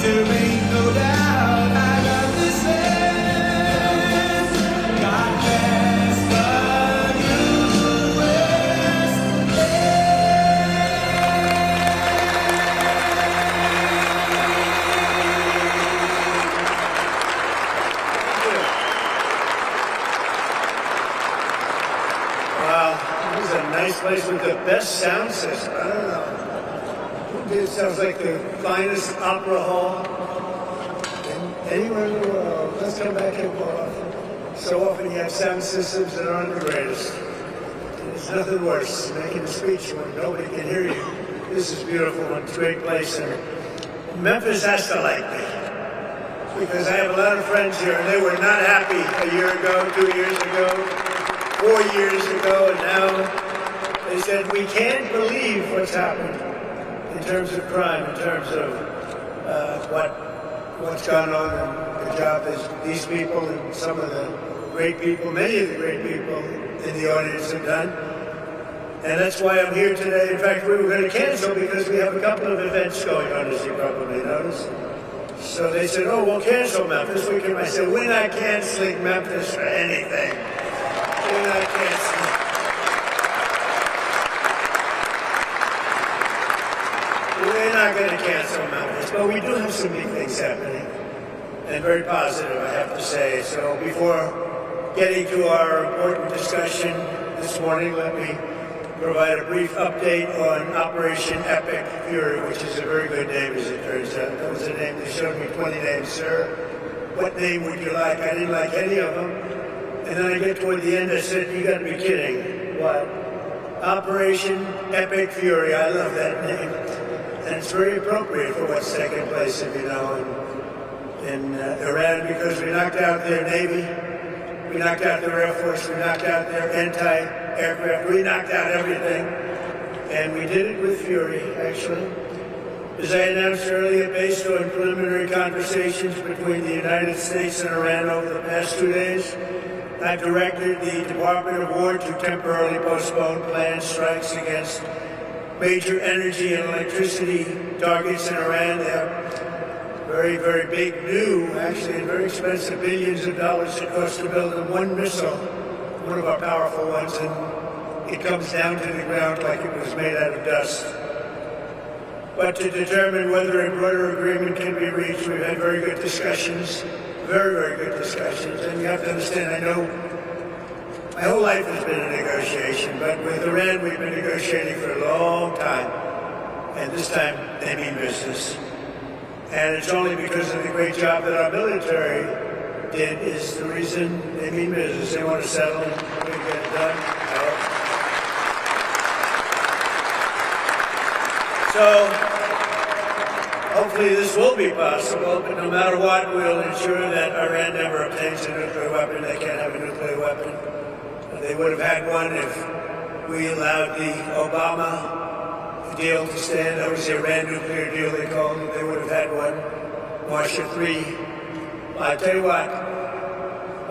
there ain't no doubt I love this land. God bless the Wow, this is a nice place with the best sound system. I don't know. It sounds like the finest opera hall anywhere in the world. Let's come back here more often. So often you have sound systems that aren't the greatest. There's nothing worse than making a speech when nobody can hear you. This is beautiful and it's a great place. And Memphis has to like me, because I have a lot of friends here and they were not happy a year ago, 2 years ago, 4 years ago, and now they said, we can't believe what's happened in terms of crime, in terms of what's gone on and the job that these people and some of the great people, many of the great people in the audience have done. And that's why I'm here today. In fact, we were going to cancel because we have a couple of events going on, as you probably noticed. So they said, oh, we'll cancel Memphis. I said, we're not canceling Memphis for anything. We're not canceling. We're not going to cancel Memphis, but we do have some big things happening, and very positive, I have to say. So before getting to our important discussion this morning, let me provide a brief update on Operation Epic Fury, which is a very good name, as it turns out. That was a name. They showed me 20 names. Sir, what name would you like? I didn't like any of them. And then I get toward the end, I said, you got to be kidding. What? Operation Epic Fury. I love that name. And it's very appropriate for what's taking place, if you know, in Iran, because we knocked out their Navy, we knocked out their Air Force, we knocked out their anti-aircraft, we knocked out everything. And we did it with fury, actually. As I announced earlier, based on preliminary conversations between the United States and Iran over the past 2 days, I directed the Department of War to temporarily postpone planned strikes against major energy and electricity targets in Iran. They have very, very big, new, actually, and very expensive, billions of dollars it costs to build them one missile, one of our powerful ones, and it comes down to the ground like it was made out of dust. But to determine whether a broader agreement can be reached, we've had very good discussions, very, very good discussions. And you have to understand, I know my whole life has been a negotiation, but with Iran, we've been negotiating for a long time. And this time, they mean business. And it's only because of the great job that our military did is the reason they mean business. They want to settle and we get it done. So, hopefully this will be possible, but no matter what, we'll ensure that Iran never obtains a nuclear weapon. They can't have a nuclear weapon. They would have had one if we allowed the Obama deal to stand. That was the Iran nuclear deal, they called it. They would have had one. Marshall III. I tell you what,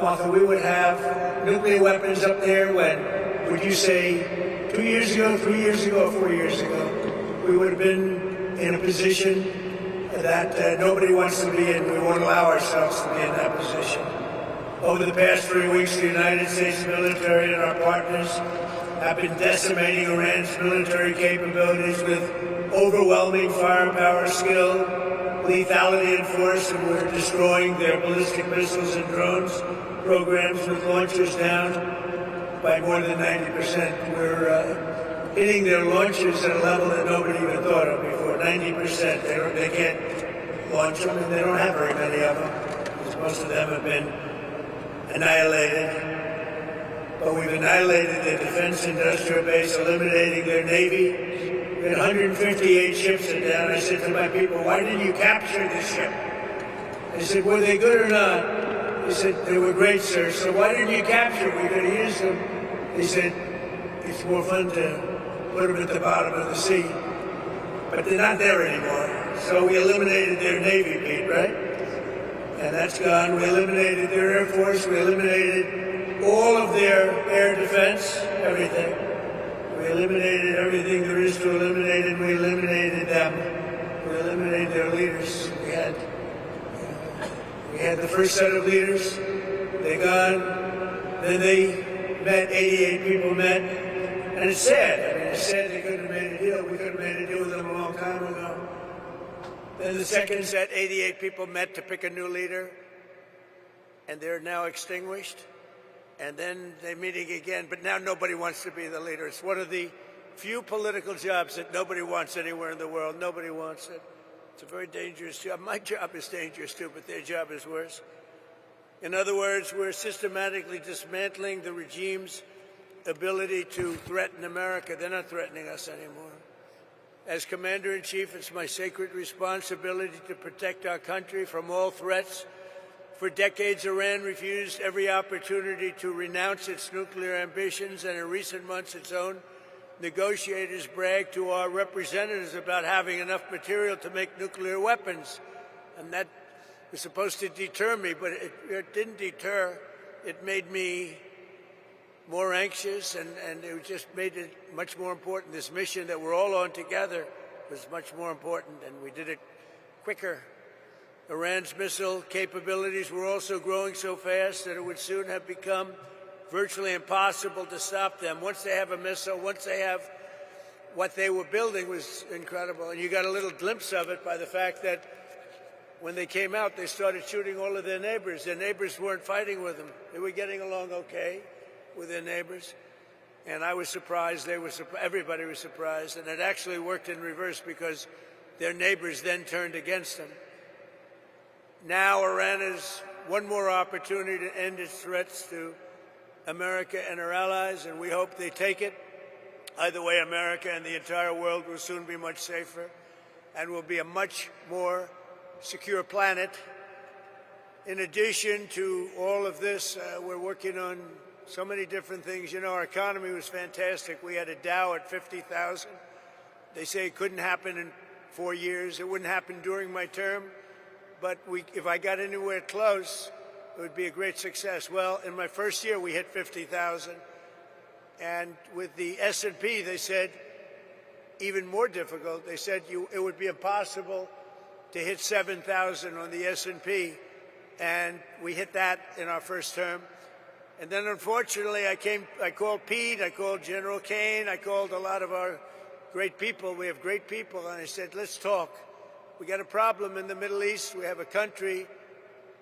Martha, we would have nuclear weapons up there when, would you say, 2 years ago, 3 years ago, 4 years ago, we would have been in a position that nobody wants to be in. We won't allow ourselves to be in that position. Over the past 3 weeks, the United States military and our partners have been decimating Iran's military capabilities with overwhelming firepower, skill, lethality, and force, and we're destroying their ballistic missiles and drones programs with launchers down by more than 90%. We're hitting their launchers at a level that nobody even thought of before. 90%. They can't launch them, and they don't have very many of them, because most of them have been annihilated. But we've annihilated their defense industrial base, eliminating their Navy. We had 158 ships down. I said to my people, why didn't you capture the ship? I said, were they good or not? They said, they were great, sir. So why didn't you capture them? We could have used them. They said, it's more fun to put them at the bottom of the sea. But they're not there anymore. So we eliminated their Navy, Pete, right? And that's gone. We eliminated their Air Force. We eliminated all of their air defense, everything. We eliminated everything there is to eliminate, and we eliminated them. We eliminated their leaders. We had had the first set of leaders. They gone. Then they met. 88 people met, and it's sad. I mean, it's sad they couldn't have made a deal. We could have made a deal with them a long time ago. Then the second set, 88 people met to pick a new leader, and they're now extinguished. And then they're meeting again, but now nobody wants to be the leader. It's one of the few political jobs that nobody wants anywhere in the world. Nobody wants it. It's a very dangerous job. My job is dangerous too, but their job is worse. In other words, we're systematically dismantling the regime's ability to threaten America. They're not threatening us anymore. As Commander-in-Chief, it's my sacred responsibility to protect our country from all threats. For decades, Iran refused every opportunity to renounce its nuclear ambitions, and in recent months, its own negotiators bragged to our representatives about having enough material to make nuclear weapons. And that was supposed to deter me, but it didn't deter. It made me more anxious, and it just made it much more important. This mission that we're all on together was much more important, and we did it quicker. Iran's missile capabilities were also growing so fast that it would soon have become virtually impossible to stop them. Once they have a missile, once they have what they were building was incredible. And you got a little glimpse of it by the fact that when they came out, they started shooting all of their neighbors. Their neighbors weren't fighting with them. They were getting along okay with their neighbors. And I was surprised. Everybody was surprised. And it actually worked in reverse because their neighbors then turned against them. Now Iran has one more opportunity to end its threats to America and our allies, and we hope they take it. Either way, America and the entire world will soon be much safer and will be a much more secure planet. In addition to all of this, we're working on so many different things. You know, our economy was fantastic. We had a Dow at 50,000. They say it couldn't happen in 4 years. It wouldn't happen during my term. But if I got anywhere close, it would be a great success. Well, in my first year, we hit 50,000. And with the S&P, they said, even more difficult. They said it would be impossible to hit 7,000 on the S&P. And we hit that in our first term. And then, unfortunately, I called Pete, I called General Kane, I called a lot of our great people. We have great people. And I said, let's talk. We got a problem in the Middle East. We have a country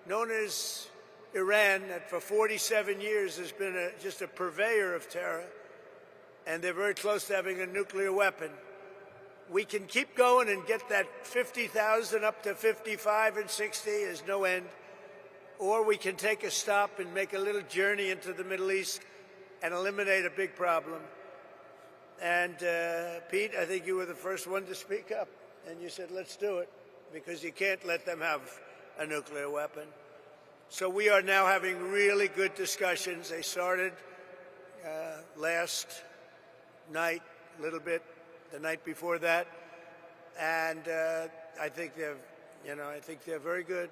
known as Iran that for 47 years has been just a purveyor of terror, and they're very close to having a nuclear weapon. We can keep going and get that 50,000 up to 55 and 60 is no end, or we can take a stop and make a little journey into the Middle East and eliminate a big problem. And Pete, I think you were the first one to speak up. And you said, let's do it, because you can't let them have a nuclear weapon. So we are now having really good discussions. They started last night, a little bit, the night before that. And I think they're very good.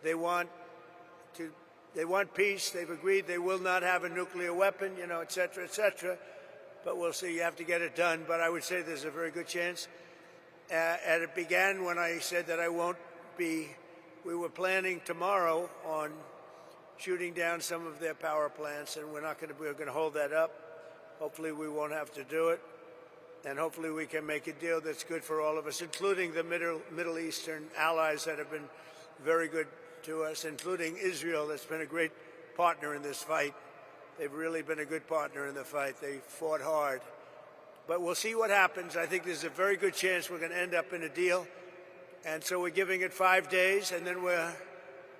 They want peace. They've agreed they will not have a nuclear weapon, et cetera, et cetera. But we'll see. You have to get it done. But I would say there's a very good chance. And it began when I said that we were planning tomorrow on shooting down some of their power plants, and we're going to hold that up. Hopefully we won't have to do it, and hopefully we can make a deal that's good for all of us, including the Middle Eastern allies that have been very good to us, including Israel, that's been a great partner in this fight. They've really been a good partner in the fight. They fought hard. But we'll see what happens. I think there's a very good chance we're going to end up in a deal. And so we're giving it 5 days, and then we're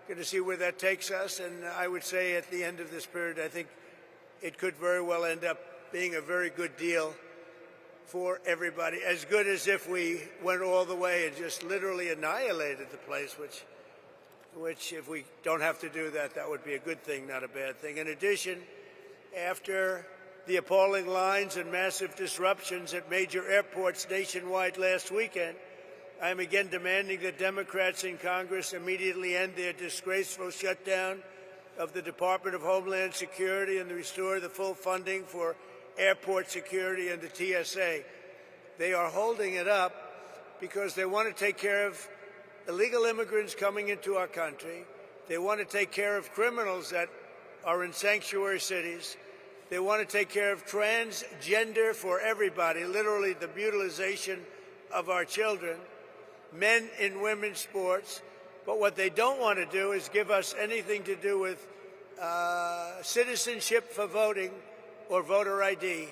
going to see where that takes us. And I would say at the end of this period, I think it could very well end up being a very good deal for everybody. As good as if we went all the way and just literally annihilated the place, which if we don't have to do that, that would be a good thing, not a bad thing. In addition, after the appalling lines and massive disruptions at major airports nationwide last weekend, I am again demanding that Democrats in Congress immediately end their disgraceful shutdown of the Department of Homeland Security and restore the full funding for airport security and the TSA. They are holding it up because they want to take care of illegal immigrants coming into our country. They want to take care of criminals that are in sanctuary cities. They want to take care of transgender for everybody, literally the mutilization of our children, men in women's sports. But what they don't want to do is give us anything to do with citizenship for voting or voter ID.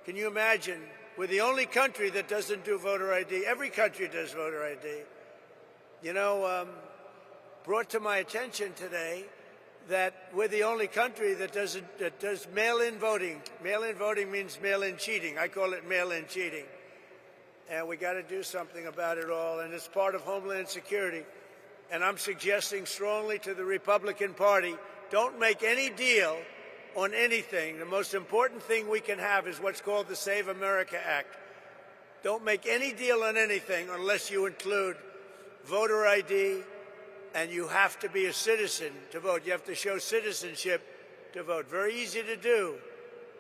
Can you imagine? We're the only country that doesn't do voter ID. Every country does voter ID. You know, brought to my attention today that we're the only country that does mail-in voting. Mail-in voting means mail-in cheating. I call it mail-in cheating. And we got to do something about it all. And it's part of Homeland Security. And I'm suggesting strongly to the Republican Party, don't make any deal on anything. The most important thing we can have is what's called the Save America Act. Don't make any deal on anything unless you include voter ID, and you have to be a citizen to vote. You have to show citizenship to vote. Very easy to do.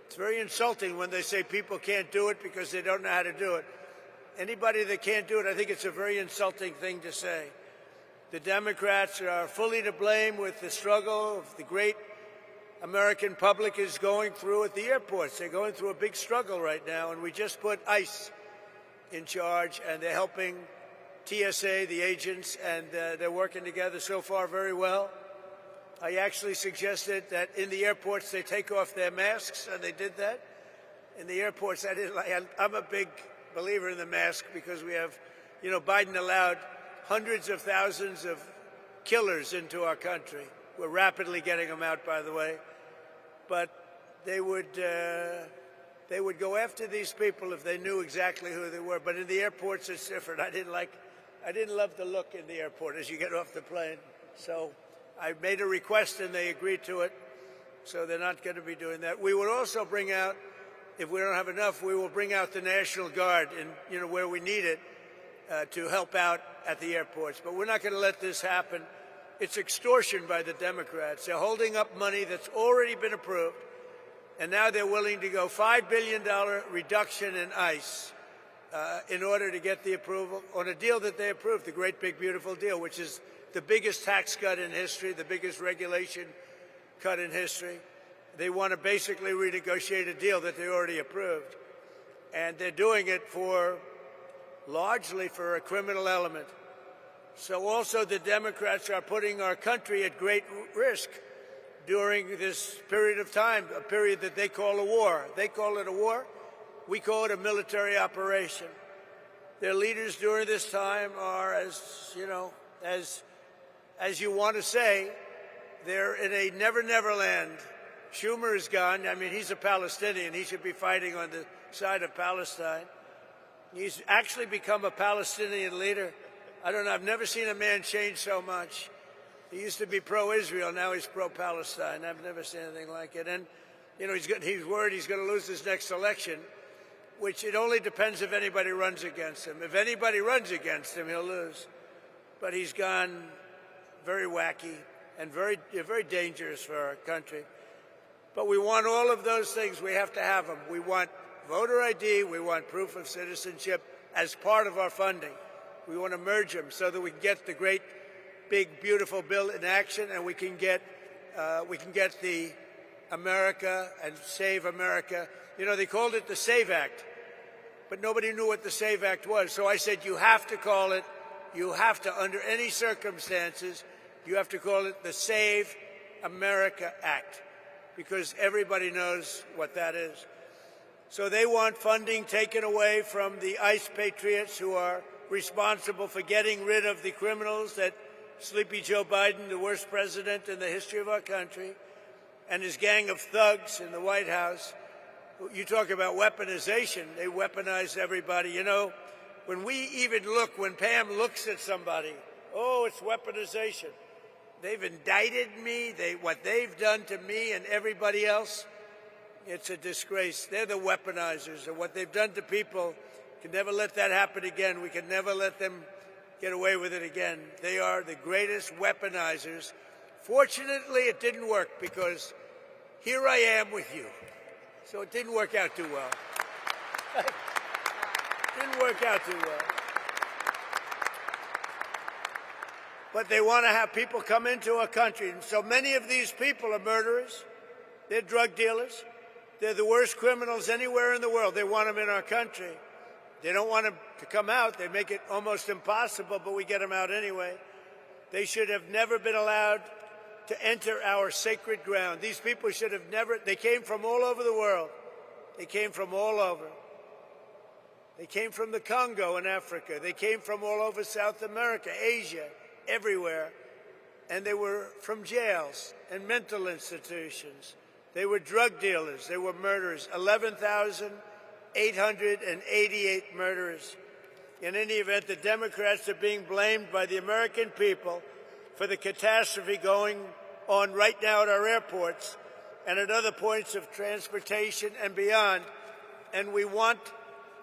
It's very insulting when they say people can't do it because they don't know how to do it. Anybody that can't do it, I think it's a very insulting thing to say. The Democrats are fully to blame with the struggle of the great American public is going through at the airports. They're going through a big struggle right now, and we just put ICE in charge, and they're helping TSA, the agents, and they're working together so far very well. I actually suggested that in the airports they take off their masks, and they did that. In the airports, I'm a big believer in the mask because we have, you know, Biden allowed hundreds of thousands of killers into our country. We're rapidly getting them out, by the way. But they would go after these people if they knew exactly who they were. But in the airports, it's different. I didn't love the look in the airport as you get off the plane. So I made a request, and they agreed to it. So they're not going to be doing that. We would also bring out, if we don't have enough, we will bring out the National Guard, and you know where we need it to help out at the airports. But we're not going to let this happen. It's extortion by the Democrats. They're holding up money that's already been approved, and now they're willing to go $5 billion reduction in ICE in order to get the approval on a deal that they approved, the great big beautiful deal, which is the biggest tax cut in history, the biggest regulation cut in history. They want to basically renegotiate a deal that they already approved, and they're doing it largely for a criminal element. So also the Democrats are putting our country at great risk during this period of time, a period that they call a war. They call it a war. We call it a military operation. Their leaders during this time are, as you know, as you want to say, they're in a never land. Schumer is gone. I mean, he's a Palestinian. He should be fighting on the side of Palestine. He's actually become a Palestinian leader. I don't know. I've never seen a man change so much. He used to be pro-Israel. Now he's pro-Palestine. I've never seen anything like it. And, you know, he's worried he's going to lose his next election, which it only depends if anybody runs against him. If anybody runs against him, he'll lose. But he's gone very wacky and very dangerous for our country. But we want all of those things. We have to have them. We want voter ID. We want proof of citizenship as part of our funding. We want to merge them so that we can get the great, big, beautiful bill in action, and we can get the America and Save America. You know, they called it the SAVE Act, but nobody knew what the SAVE Act was. So I said, you have to call it, under any circumstances, you have to call it the Save America Act, because everybody knows what that is. So they want funding taken away from the ICE patriots who are responsible for getting rid of the criminals that Sleepy Joe Biden, the worst president in the history of our country, and his gang of thugs in the White House. You talk about weaponization. They weaponize everybody. You know, when Pam looks at somebody, oh, it's weaponization. They've indicted me. What they've done to me and everybody else, it's a disgrace. They're the weaponizers, and what they've done to people, can never let that happen again. We can never let them get away with it again. They are the greatest weaponizers. Fortunately, it didn't work because here I am with you. So it didn't work out too well. Didn't work out too well. but they want to have people come into our country. And so many of these people are murderers. They're drug dealers. They're the worst criminals anywhere in the world. They want them in our country. They don't want them to come out. They make it almost impossible, but we get them out anyway. They should have never been allowed to enter our sacred ground. These people should have never, they came from all over the world. They came from all over. They came from the Congo in Africa. They came from all over South America, Asia, everywhere. And they were from jails and mental institutions. They were drug dealers. They were murderers. 11,888 murderers. In any event, the Democrats are being blamed by the American people for the catastrophe going on right now at our airports and at other points of transportation and beyond. And we want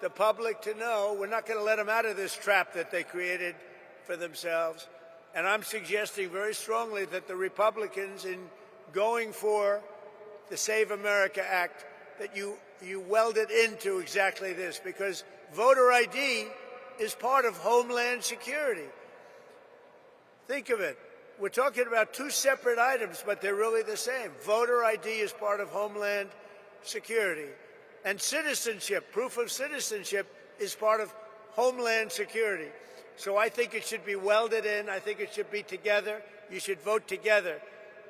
the public to know we're not going to let them out of this trap that they created for themselves. And I'm suggesting very strongly that the Republicans, in going for the Save America Act, that you weld it into exactly this, because voter ID is part of Homeland Security. Think of it. We're talking about two separate items, but they're really the same. Voter ID is part of Homeland Security. And citizenship, proof of citizenship, is part of Homeland Security. So I think it should be welded in. I think it should be together. You should vote together,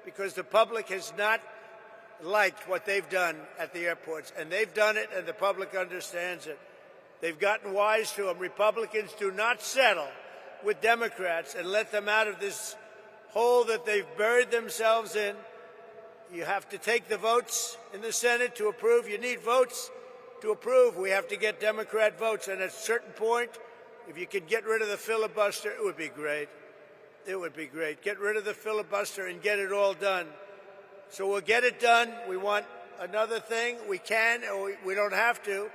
because the public has not liked what they've done at the airports. And they've done it, and the public understands it. They've gotten wise to them. Republicans do not settle with Democrats and let them out of this hole that they've buried themselves in. You have to take the votes in the Senate to approve. You need votes to approve. We have to get Democrat votes. And at a certain point, if you could get rid of the filibuster, it would be great. It would be great. Get rid of the filibuster and get it all done. So we'll get it done. We want another thing. We can, or we don't have to,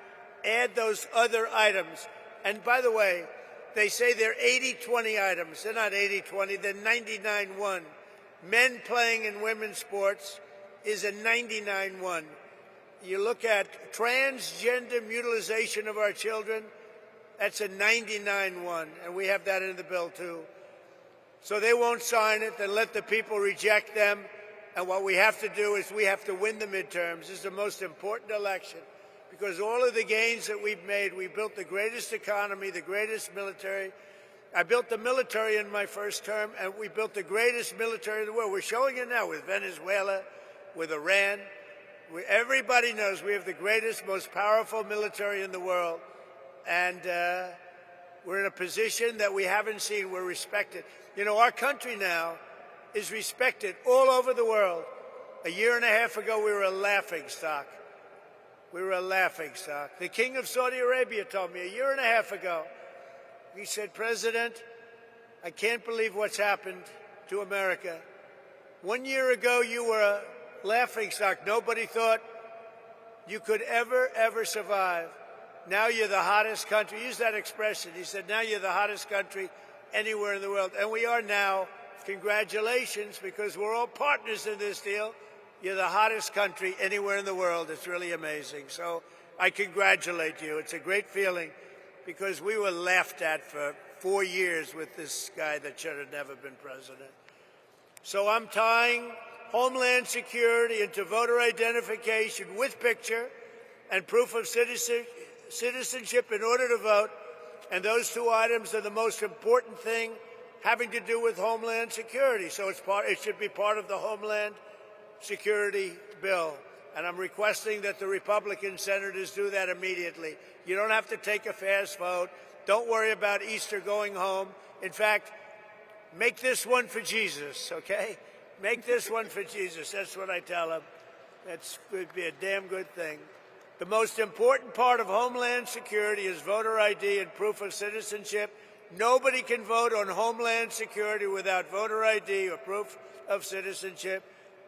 add those other items. And by the way, they say they're 80-20 items. They're not 80-20. They're 99-1. Men playing in women's sports is a 99-1. You look at transgender mutilization of our children, that's a 99-1. And we have that in the bill, too. So they won't sign it. Then let the people reject them. And what we have to do is we have to win the midterms. This is the most important election, because all of the gains that we've made, we built the greatest economy, the greatest military. I built the military in my first term, and we built the greatest military in the world. We're showing it now with Venezuela, with Iran. Everybody knows we have the greatest, most powerful military in the world. And we're in a position that we haven't seen. We're respected. You know, our country now is respected all over the world. A year and a half ago, we were a laughingstock. We were a laughingstock. The King of Saudi Arabia told me a year and a half ago, he said, "President, I can't believe what's happened to America. 1 year ago, you were a laughingstock. Nobody thought you could ever survive. Now you're the hottest country." Use that expression. He said, "Now you're the hottest country anywhere in the world." And we are now. Congratulations, because we're all partners in this deal. You're the hottest country anywhere in the world. It's really amazing. So I congratulate you. It's a great feeling, because we were laughed at for 4 years with this guy that should have never been president. So I'm tying Homeland Security into voter identification with picture and proof of citizenship in order to vote. And those two items are the most important thing having to do with Homeland Security. So it should be part of the Homeland Security bill. And I'm requesting that the Republican senators do that immediately. You don't have to take a fast vote. Don't worry about Easter going home. In fact, make this one for Jesus, okay? Make this one for Jesus. That's what I tell them. That would be a damn good thing. The most important part of Homeland Security is voter ID and proof of citizenship. Nobody can vote on Homeland Security without voter ID or proof of citizenship.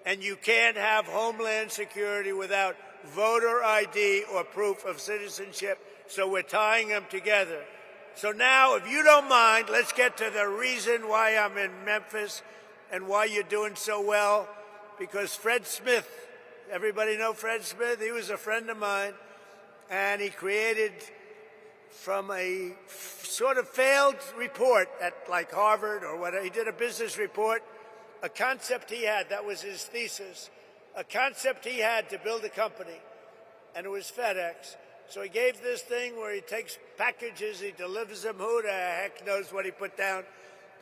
And you can't have Homeland Security without voter ID or proof of citizenship. So we're tying them together. So now, if you don't mind, let's get to the reason why I'm in Memphis and why you're doing so well. Because Fred Smith, everybody know Fred Smith? He was a friend of mine, and he created from a sort of failed report at like Harvard or whatever. He did a business report, a concept he had, that was his thesis, a concept he had to build a company, and it was FedEx. So he gave this thing where he takes packages, he delivers them. Who the heck knows what he put down?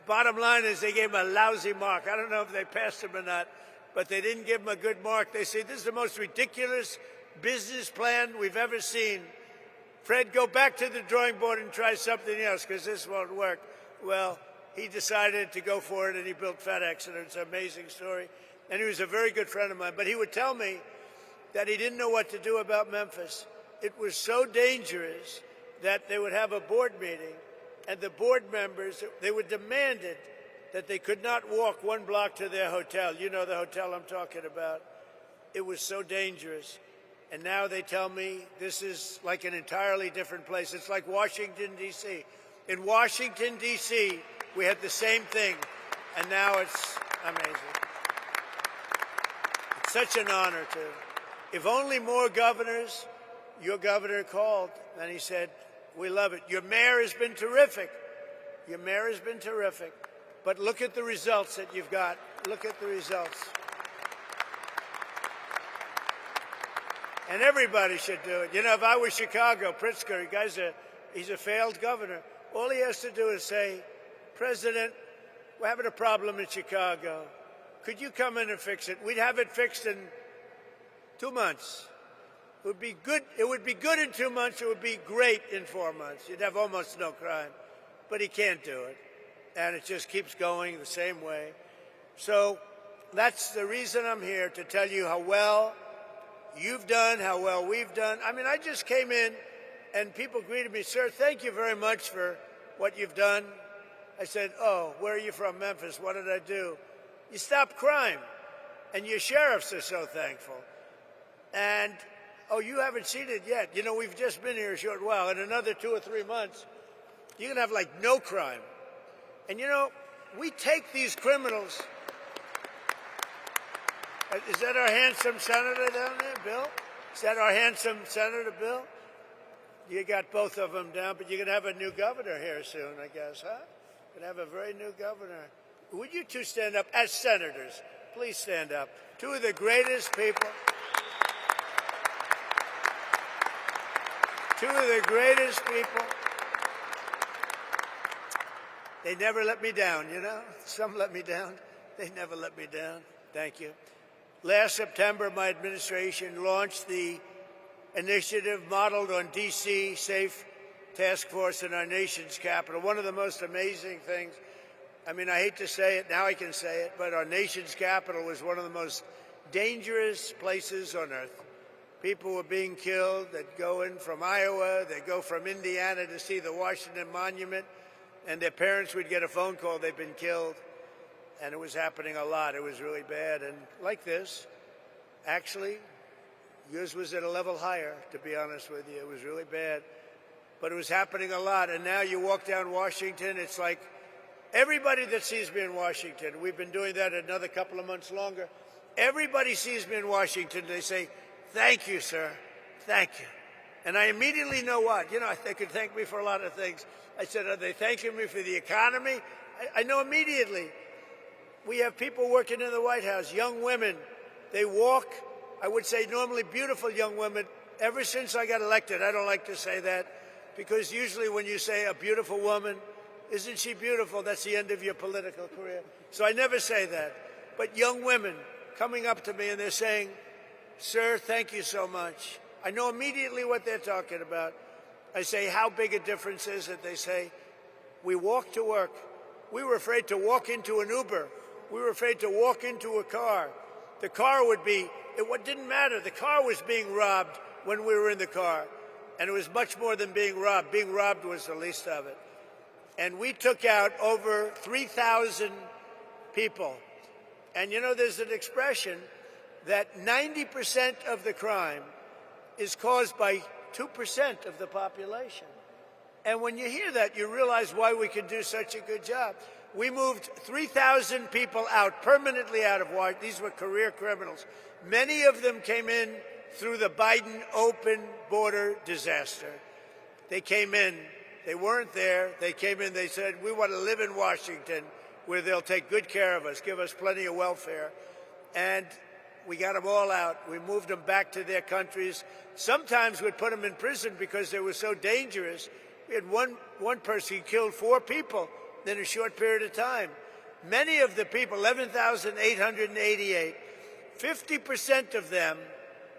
Bottom line is they gave him a lousy mark. I don't know if they passed him or not, but they didn't give him a good mark. They say, this is the most ridiculous business plan we've ever seen. Fred, go back to the drawing board and try something else because this won't work. Well, he decided to go for it, and he built FedEx, and it's an amazing story. And he was a very good friend of mine. But he would tell me that he didn't know what to do about Memphis. It was so dangerous that they would have a board meeting, and the board members, they were demanded that they could not walk 1 block to their hotel. You know the hotel I'm talking about. It was so dangerous. And now they tell me this is like an entirely different place. It's like Washington, D.C. In Washington, D.C., we had the same thing, and now it's amazing. It's such an honor to. If only more governors, your governor called, and he said, we love it. Your mayor has been terrific. Your mayor has been terrific. But look at the results that you've got. Look at the results. And everybody should do it. You know, if I was Chicago, Pritzker, he's a failed governor. All he has to do is say, President, we're having a problem in Chicago. Could you come in and fix it? We'd have it fixed in 2 months. It would be good. It would be good in 2 months. It would be great in 4 months. You'd have almost no crime. But he can't do it. And it just keeps going the same way. So that's the reason I'm here, to tell you how well you've done, how well we've done. I mean, I just came in and people greeted me, sir, thank you very much for what you've done. I said, oh, where are you from? Memphis. What did I do? You stopped crime. And your sheriffs are so thankful. And, oh, you haven't seen it yet. You know, we've just been here a short while. In another 2 or 3 months, you're going to have like no crime. And, you know, we take these criminals. Is that our handsome senator down there, Bill? Is that our handsome senator, Bill? You got both of them down, but you're going to have a new governor here soon, I guess, huh? You're going to have a very new governor. Would you two stand up as senators? Please stand up. Two of the greatest people. Two of the greatest people. They never let me down, you know? Some let me down. They never let me down. Thank you. Last September, my administration launched the initiative modeled on D.C. Safe Task Force in our nation's capital. One of the most amazing things, I mean, I hate to say it, now I can say it, but our nation's capital was one of the most dangerous places on earth. People were being killed. They'd go in from Iowa, they'd go from Indiana to see the Washington Monument, and their parents would get a phone call they'd been killed. And it was happening a lot. It was really bad. And like this, actually, yours was at a level higher, to be honest with you. It was really bad. But it was happening a lot. And now you walk down Washington, it's like everybody that sees me in Washington, we've been doing that another couple of months longer. Everybody sees me in Washington, they say, thank you, sir. Thank you. And I immediately know what. You know, they could thank me for a lot of things. I said, are they thanking me for the economy? I know immediately. We have people working in the White House, young women. They walk, I would say normally beautiful young women. Ever since I got elected, I don't like to say that, because usually when you say a beautiful woman, isn't she beautiful? That's the end of your political career. So I never say that. But young women coming up to me and they're saying, sir, thank you so much. I know immediately what they're talking about. I say, how big a difference is it? They say, we walk to work. We were afraid to walk into an Uber. We were afraid to walk into a car. The car would be, it didn't matter. The car was being robbed when we were in the car. And it was much more than being robbed. Being robbed was the least of it. And we took out over 3,000 people. And you know, there's an expression that 90% of the crime is caused by 2% of the population. And when you hear that, you realize why we can do such a good job. We moved 3,000 people out, permanently out of Washington. These were career criminals. Many of them came in through the Biden open border disaster. They came in. They weren't there. They came in. They said, we want to live in Washington where they'll take good care of us, give us plenty of welfare. And we got them all out. We moved them back to their countries. Sometimes we'd put them in prison because they were so dangerous. We had one person who killed 4 people in a short period of time. Many of the people, 11,888, 50% of them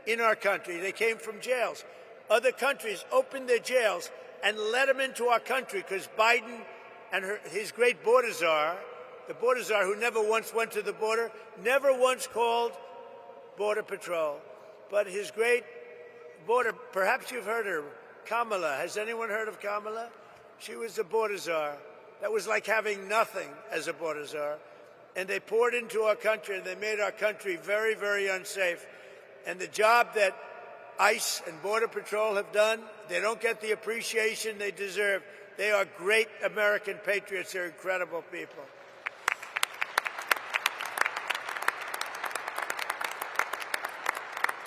in our country, they came from jails. Other countries opened their jails and let them into our country because Biden and his great border czar, the border czar who never once went to the border, never once called Border Patrol. But his great border, perhaps you've heard her, Kamala. Has anyone heard of Kamala? She was the border czar. That was like having nothing as a border czar. And they poured into our country, and they made our country very, very unsafe. And the job that ICE and Border Patrol have done, they don't get the appreciation they deserve. They are great American patriots. They're incredible people.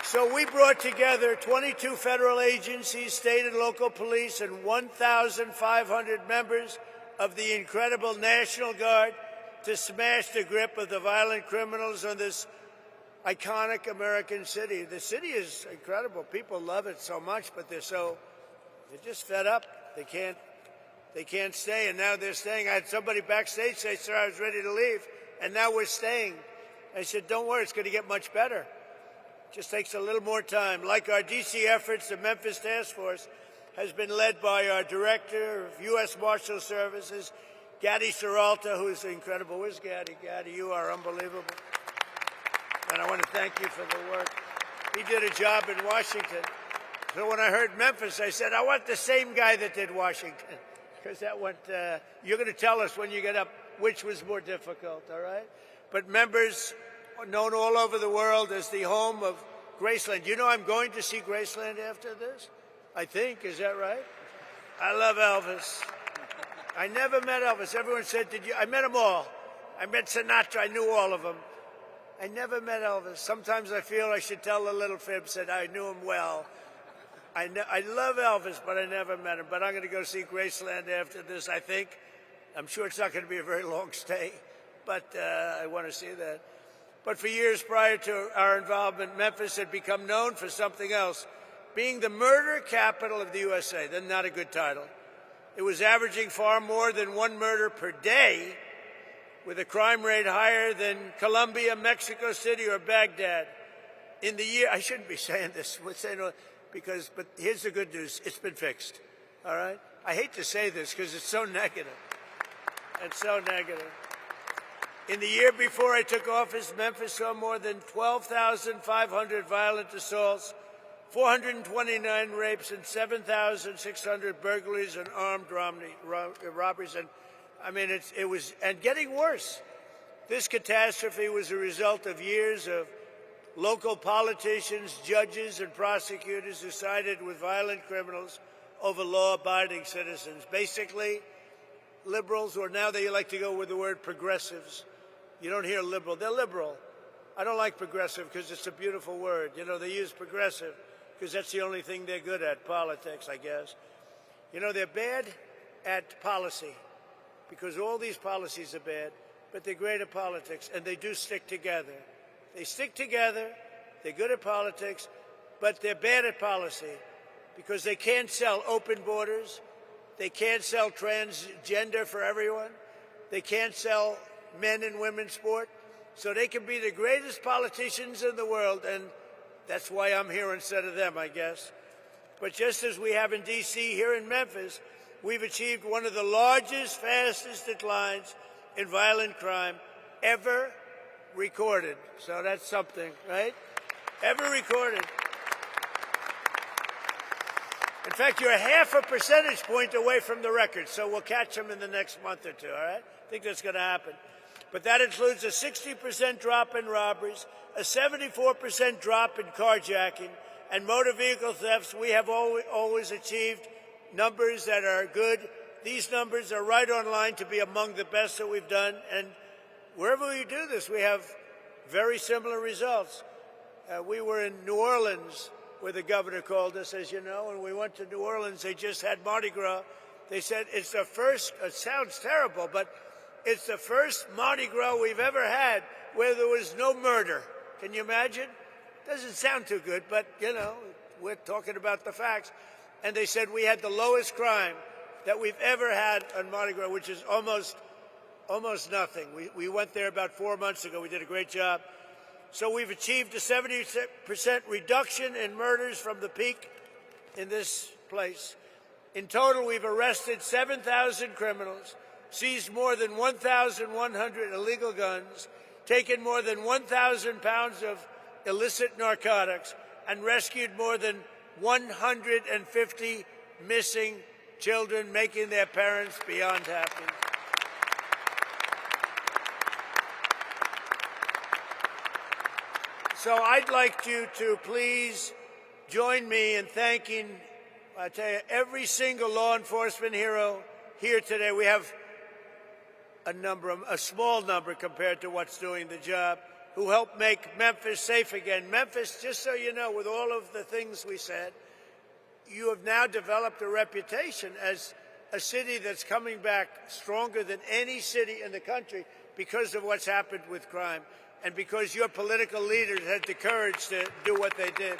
So we brought together 22 federal agencies, state and local police, and 1,500 members of the incredible National Guard to smash the grip of the violent criminals on this iconic American city. The city is incredible. People love it so much, but they're just fed up. They can't stay, and now they're staying. I had somebody backstage say, sir, I was ready to leave, and now we're staying. I said, don't worry, it's going to get much better. Just takes a little more time. Like our D.C. efforts, the Memphis Task Force has been led by our Director of U.S. Marshal Services, Gaddy Seralta, who's incredible. Where's Gaddy? Gaddy, you are unbelievable. And I want to thank you for the work. He did a job in Washington. So when I heard Memphis, I said, I want the same guy that did Washington. Because that went, you're going to tell us when you get up which was more difficult, all right? But members known all over the world as the home of Graceland. You know I'm going to see Graceland after this? I think, is that right? I love Elvis. I never met Elvis. Everyone said, did you? I met them all. I met Sinatra. I knew all of them. I never met Elvis. Sometimes I feel I should tell a little fib, said I knew him well. I love Elvis, but I never met him. But I'm going to go see Graceland after this, I think. I'm sure it's not going to be a very long stay, but I want to see that. But for years prior to our involvement, Memphis had become known for something else, being the murder capital of the USA. That's not a good title. It was averaging far more than 1 murder per day, with a crime rate higher than Colombia, Mexico City, or Baghdad. In the year, I shouldn't be saying this, but here's the good news. It's been fixed, all right? I hate to say this because it's so negative. It's so negative. In the year before I took office, Memphis saw more than 12,500 violent assaults, 429 rapes, and 7,600 burglaries and armed robberies. And I mean, it was getting worse. This catastrophe was a result of years of local politicians, judges, and prosecutors who sided with violent criminals over law-abiding citizens. Basically, liberals, or now they like to go with the word progressives. You don't hear liberal. They're liberal. I don't like progressive because it's a beautiful word. You know, they use progressive because that's the only thing they're good at, politics, I guess. You know, they're bad at policy because all these policies are bad, but they're great at politics, and they do stick together. They stick together, they're good at politics, but they're bad at policy because they can't sell open borders, they can't sell transgender for everyone, they can't sell men and women's sport, so they can be the greatest politicians in the world, and that's why I'm here instead of them, I guess. But just as we have in D.C., here in Memphis, we've achieved one of the largest, fastest declines in violent crime ever recorded. So that's something, right? Ever recorded. In fact, you're half a percentage point away from the record, so we'll catch them in the next month or two, all right? I think that's going to happen. But that includes a 60% drop in robberies, a 74% drop in carjacking, and motor vehicle thefts. We have always achieved numbers that are good. These numbers are right on line to be among the best that we've done, and wherever we do this, we have very similar results. We were in New Orleans where the governor called us, as you know, and we went to New Orleans. They just had Mardi Gras. They said it's the first, it sounds terrible, but it's the first Mardi Gras we've ever had where there was no murder. Can you imagine? Doesn't sound too good, but, you know, we're talking about the facts. And they said we had the lowest crime that we've ever had on Mardi Gras, which is almost nothing. We went there about 4 months ago. We did a great job. So we've achieved a 70% reduction in murders from the peak in this place. In total, we've arrested 7,000 criminals, seized more than 1,100 illegal guns, taken more than 1,000 pounds of illicit narcotics, and rescued more than 150 missing children, making their parents beyond happy. So I'd like you to please join me in thanking, I tell you, every single law enforcement hero here today. We have a small number compared to what's doing the job, who helped make Memphis safe again. Memphis, just so you know, with all of the things we said, you have now developed a reputation as a city that's coming back stronger than any city in the country because of what's happened with crime and because your political leaders had the courage to do what they did.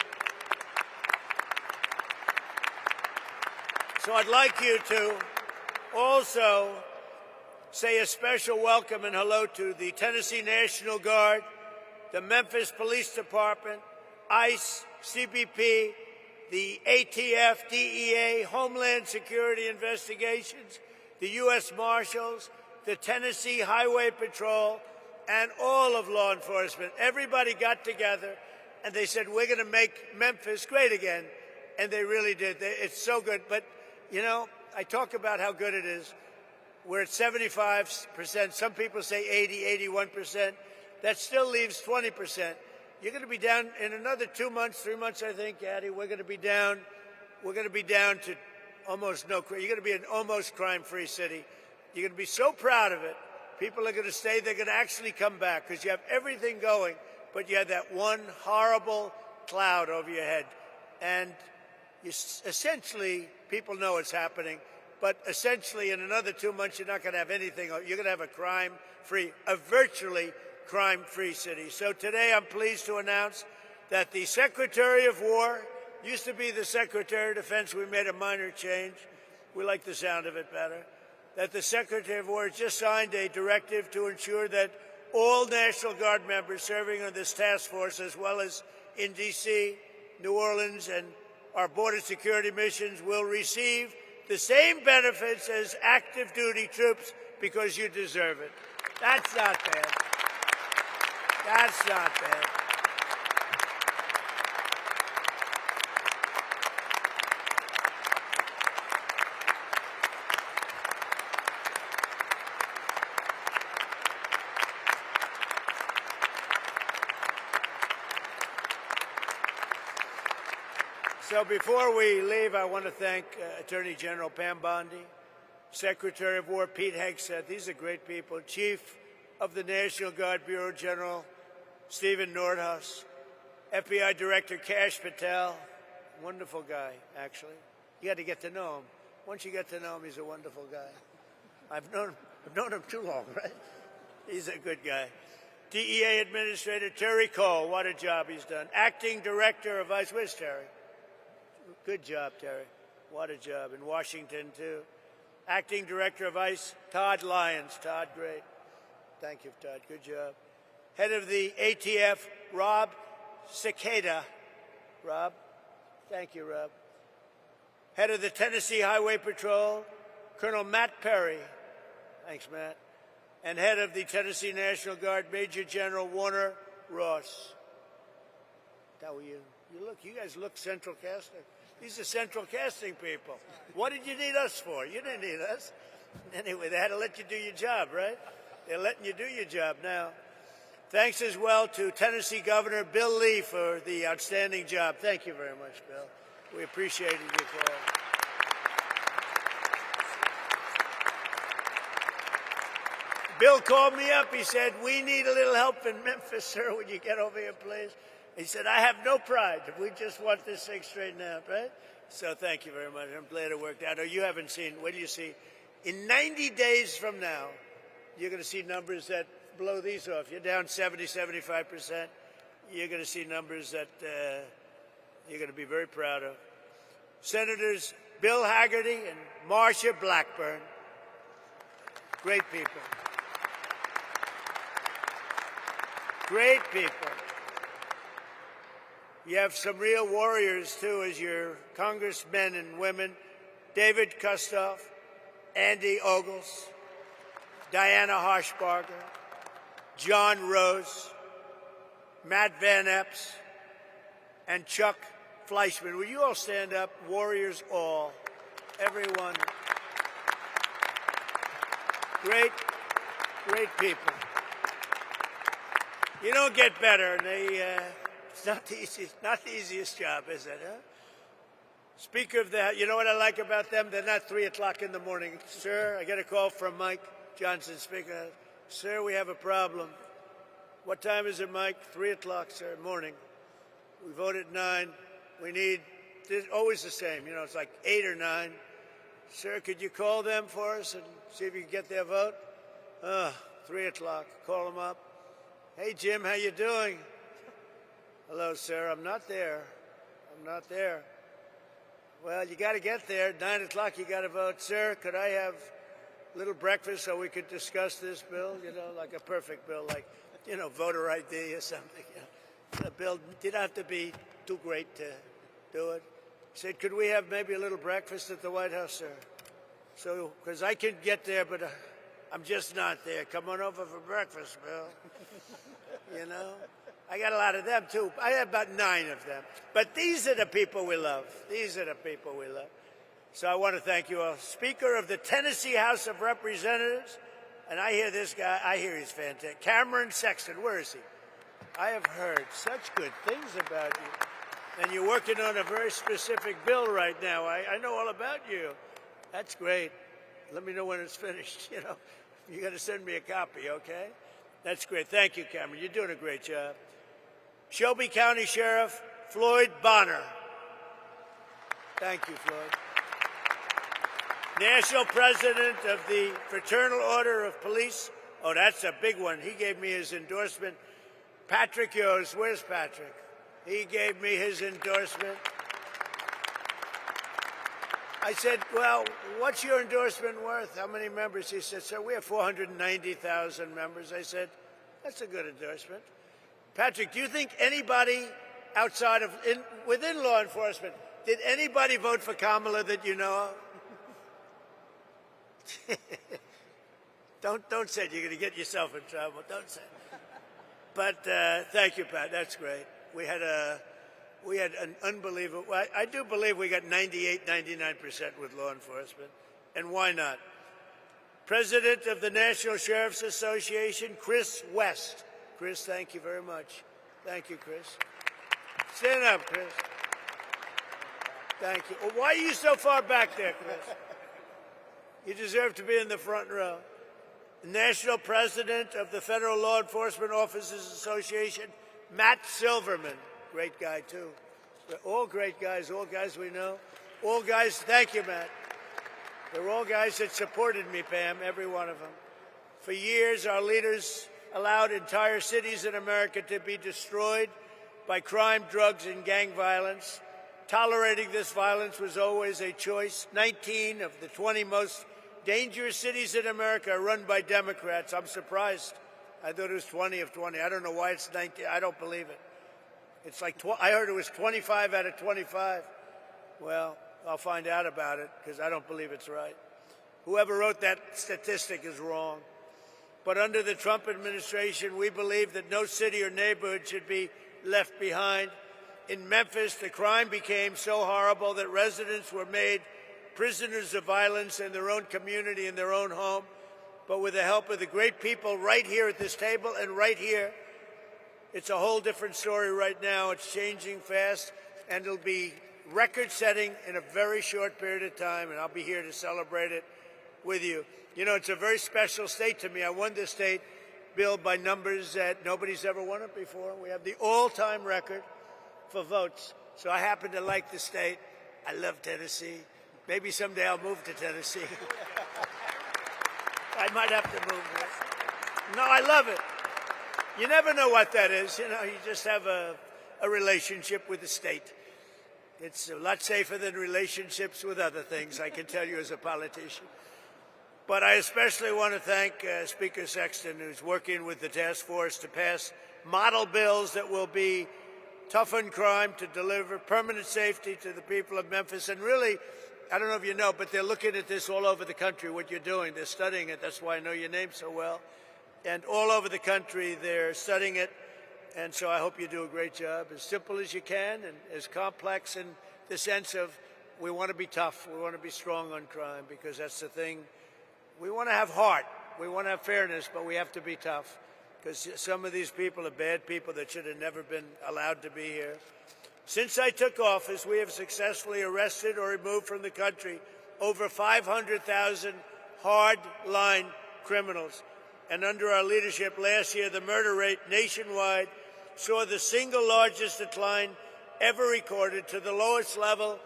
So I'd like you to also say a special welcome and hello to the Tennessee National Guard, the Memphis Police Department, ICE, CBP, the ATF, DEA, Homeland Security Investigations, the U.S. Marshals, the Tennessee Highway Patrol, and all of law enforcement. Everybody got together and they said, we're going to make Memphis great again. And they really did. It's so good. But, you know, I talk about how good it is. We're at 75%. Some people say 80, 81%. That still leaves 20%. You're going to be down in another 2 months, 3 months, I think, Addie. We're going to be down to almost no crime. You're going to be an almost crime-free city. You're going to be so proud of it. People are going to stay. They're going to actually come back because you have everything going, but you have that one horrible cloud over your head. And essentially, people know it's happening, but essentially in another 2 months, you're not going to have anything. You're going to have a virtually crime-free city. So today I'm pleased to announce that the Secretary of War used to be the Secretary of Defense. We made a minor change. We like the sound of it better. That the Secretary of War has just signed a directive to ensure that all National Guard members serving on this task force, as well as in D.C., New Orleans, and our border security missions, will receive the same benefits as active duty troops because you deserve it. That's not bad. That's not bad. So before we leave, I want to thank Attorney General Pam Bondi, Secretary of War Pete Hegseth. These are great people. Chief of the National Guard Bureau General Stephen Nordhaus, FBI Director Kash Patel, wonderful guy, actually. You got to get to know him. Once you get to know him, he's a wonderful guy. I've known him too long, right? He's a good guy. DEA Administrator Terry Cole, what a job he's done. Acting Director of ICE, where's Terry? Good job, Terry. What a job. In Washington, too. Acting Director of ICE, Todd Lyons. Todd, great. Thank you, Todd. Good job. Head of the ATF, Rob Cicada. Rob. Thank you, Rob. Head of the Tennessee Highway Patrol, Colonel Matt Perry. Thanks, Matt. And head of the Tennessee National Guard, Major General Warner Ross. How are you? You guys look Central Casting. These are Central Casting people. What did you need us for? You didn't need us. Anyway, they had to let you do your job, right? They're letting you do your job now. Thanks as well to Tennessee Governor Bill Lee for the outstanding job. Thank you very much, Bill. We appreciated your call. Bill called me up. He said, we need a little help in Memphis, sir. Would you get over here, please? He said, I have no pride. We just want this thing straightened out, right? So thank you very much. I'm glad it worked out. Oh, you haven't seen, what do you see? In 90 days from now, you're going to see numbers that blow these off. You're down 70, 75%. You're going to see numbers that you're going to be very proud of. Senators Bill Haggerty and Marsha Blackburn, great people. Great people. You have some real warriors, too, as your congressmen and women. David Kustoff, Andy Ogles, Diana Harshbarger, John Rose, Matt Van Epps, and Chuck Fleischman. Will you all stand up? Warriors all. Everyone. Great, great people. You don't get better. And it's not the easiest job, is it? Huh? Speaker of the, you know what I like about them? They're not 3 o'clock in the morning. Sir, I get a call from Mike Johnson, Speaker. Sir, we have a problem. What time is it, Mike? 3 o'clock, sir, morning. We vote at 9. We need, it's always the same, you know, it's like 8 or 9. Sir, could you call them for us and see if you can get their vote? 3 o'clock. Call them up. Hey, Jim, how you doing? Hello, sir. I'm not there. I'm not there. Well, you got to get there. 9 o'clock, you got to vote. Sir, could I have a little breakfast so we could discuss this bill? You know, like a perfect bill, like, you know, voter ID or something. You know. The bill didn't have to be too great to do it. He said, could we have maybe a little breakfast at the White House, sir? So, because I can get there, but I'm just not there. Come on over for breakfast, Bill. You know? I got a lot of them, too. I have about 9 of them. But these are the people we love. These are the people we love. So I want to thank you all. Speaker of the Tennessee House of Representatives, and I hear this guy, I hear he's fantastic. Cameron Sexton, where is he? I have heard such good things about you. And you're working on a very specific bill right now. I know all about you. That's great. Let me know when it's finished. You know, you got to send me a copy, okay? That's great. Thank you, Cameron. You're doing a great job. Shelby County Sheriff Floyd Bonner. Thank you, Floyd. National President of the Fraternal Order of Police. Oh, that's a big one. He gave me his endorsement. Patrick Yost. Where's Patrick? He gave me his endorsement. I said, well, what's your endorsement worth? How many members? He said, sir, we have 490,000 members. I said, that's a good endorsement. Patrick, do you think anybody outside of, within law enforcement, did anybody vote for Kamala that you know of? Don't say it. You're going to get yourself in trouble. Don't say it. But thank you, Pat. That's great. We had an unbelievable, I do believe we got 98, 99% with law enforcement. And why not? President of the National Sheriff's Association, Chris West. Chris, thank you very much. Thank you, Chris. Stand up, Chris. Thank you. Well, why are you so far back there, Chris? You deserve to be in the front row. The National President of the Federal Law Enforcement Officers Association, Matt Silverman. Great guy, too. All great guys, all guys we know. All guys, thank you, Matt. They're all guys that supported me, Pam, every one of them. For years, our leaders allowed entire cities in America to be destroyed by crime, drugs, and gang violence. Tolerating this violence was always a choice. 19 of the 20 most dangerous cities in America are run by Democrats. I'm surprised. I thought it was 20 of 20. I don't know why it's 19. I don't believe it. It's like, I heard it was 25 out of 25. Well, I'll find out about it because I don't believe it's right. Whoever wrote that statistic is wrong. But under the Trump administration, we believe that no city or neighborhood should be left behind. In Memphis, the crime became so horrible that residents were made prisoners of violence in their own community, in their own home. But with the help of the great people right here at this table and right here, it's a whole different story right now. It's changing fast, and it'll be record-setting in a very short period of time, and I'll be here to celebrate it with you. You know, it's a very special state to me. I won this state bill by numbers that nobody's ever won it before. We have the all-time record for votes. So I happen to like the state. I love Tennessee. Maybe someday I'll move to Tennessee. I might have to move there. No, I love it. You never know what that is. You know, you just have a relationship with the state. It's a lot safer than relationships with other things, I can tell you as a politician. But I especially want to thank Speaker Sexton, who's working with the task force to pass model bills that will be toughen crime, to deliver permanent safety to the people of Memphis. And really, I don't know if you know, but they're looking at this all over the country, what you're doing. They're studying it. That's why I know your name so well. And all over the country, they're studying it. And so I hope you do a great job, as simple as you can and as complex in the sense of we want to be tough. We want to be strong on crime, because that's the thing. We want to have heart. We want to have fairness, but we have to be tough, because some of these people are bad people that should have never been allowed to be here. Since I took office, we have successfully arrested or removed from the country over 500,000 hard-line criminals. And under our leadership last year, the murder rate nationwide saw the single largest decline ever recorded to the lowest level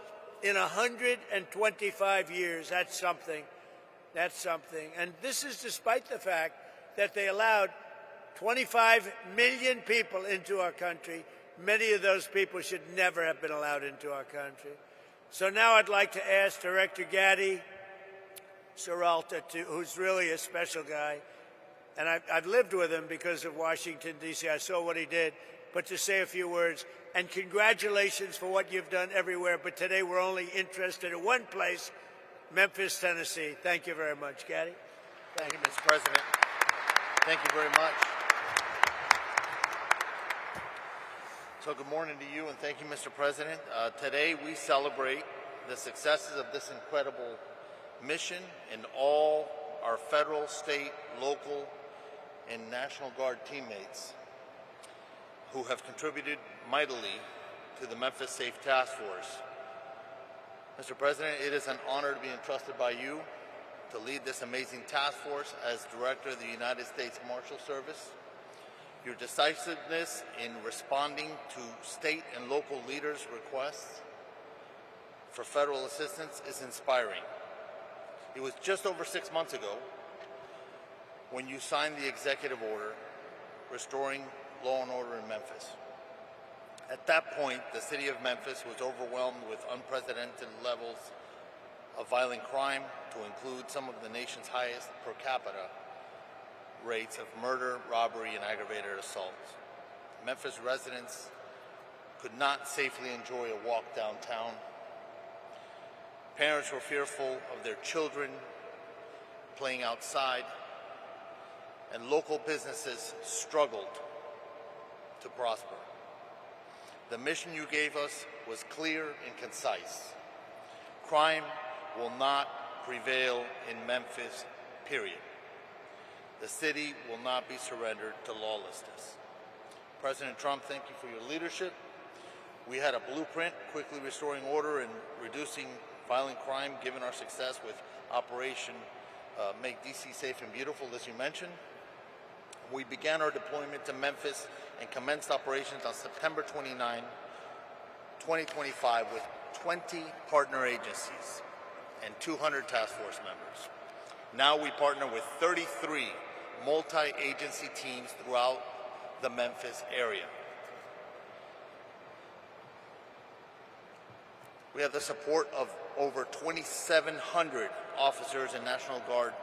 in 125 years. That's something. That's something. And this is despite the fact that they allowed 25 million people into our country. Many of those people should never have been allowed into our country. So now I'd like to ask Director Gadi Seralta, who's really a special guy, and I've lived with him because of Washington, D.C. I saw what he did, but to say a few words. And congratulations for what you've done everywhere, but today we're only interested in one place, Memphis, Tennessee. Thank you very much. Gadi? Thank you, Mr. President. Thank you very much. So good morning to you, and thank you, Mr. President. Today we celebrate the successes of this incredible mission and all our federal, state, local, and National Guard teammates who have contributed mightily to the Memphis Safe Task Force. Mr. President, it is an honor to be entrusted by you to lead this amazing task force as Director of the United States Marshal Service. Your decisiveness in responding to state and local leaders' requests for federal assistance is inspiring. It was just over 6 months ago when you signed the executive order restoring law and order in Memphis. At that point, the city of Memphis was overwhelmed with unprecedented levels of violent crime, to include some of the nation's highest per capita rates of murder, robbery, and aggravated assaults. Memphis residents could not safely enjoy a walk downtown. Parents were fearful of their children playing outside, and local businesses struggled to prosper. The mission you gave us was clear and concise. Crime will not prevail in Memphis, period. The city will not be surrendered to lawlessness. President Trump, thank you for your leadership. We had a blueprint, quickly restoring order and reducing violent crime, given our success with Operation Make D.C. Safe and Beautiful, as you mentioned. We began our deployment to Memphis and commenced operations on September 29, 2025, with 20 partner agencies and 200 task force members. Now we partner with 33 multi-agency teams throughout the Memphis area. We have the support of over 2,700 officers and National Guard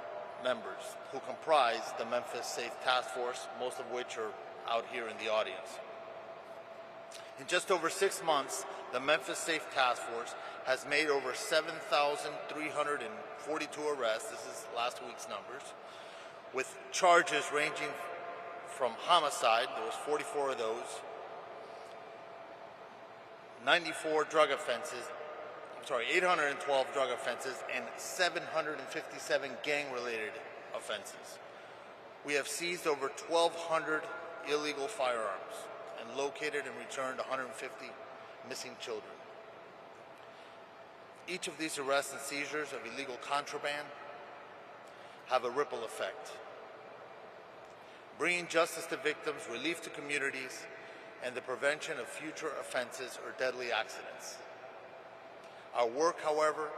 members who comprise the Memphis Safe Task Force, most of which are out here in the audience. In just over 6 months, the Memphis Safe Task Force has made over 7,342 arrests, this is last week's numbers, with charges ranging from homicide, there was 44 of those, 812 drug offenses, and 757 gang-related offenses. We have seized over 1,200 illegal firearms and located and returned 150 missing children. Each of these arrests and seizures of illegal contraband have a ripple effect. bringing justice to victims, relief to communities, and the prevention of future offenses or deadly accidents. Our work, however,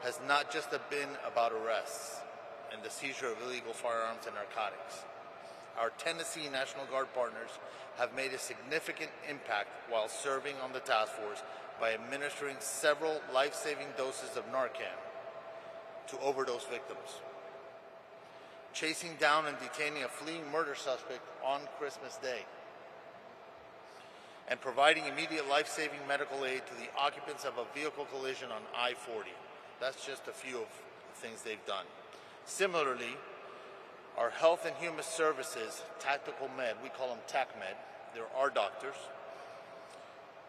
has not just been about arrests and the seizure of illegal firearms and narcotics. Our Tennessee National Guard partners have made a significant impact while serving on the task force by administering several life-saving doses of Narcan to overdose victims, chasing down and detaining a fleeing murder suspect on Christmas Day, and providing immediate life-saving medical aid to the occupants of a vehicle collision on I-40. That's just a few of the things they've done. Similarly, our Health and Human Services Tactical Med, we call them TACMED, they're our doctors.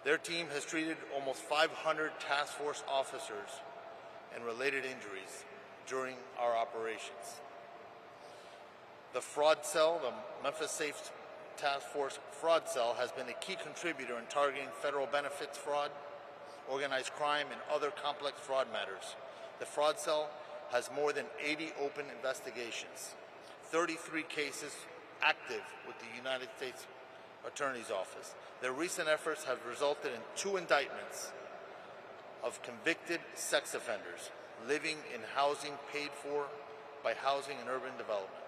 Their team has treated almost 500 task force officers and related injuries during our operations. The fraud cell, the Memphis Safe Task Force Fraud Cell, has been a key contributor in targeting federal benefits fraud, organized crime, and other complex fraud matters. The fraud cell has more than 80 open investigations, 33 cases active with the United States Attorney's Office. Their recent efforts have resulted in 2 indictments of convicted sex offenders living in housing paid for by Housing and Urban Development,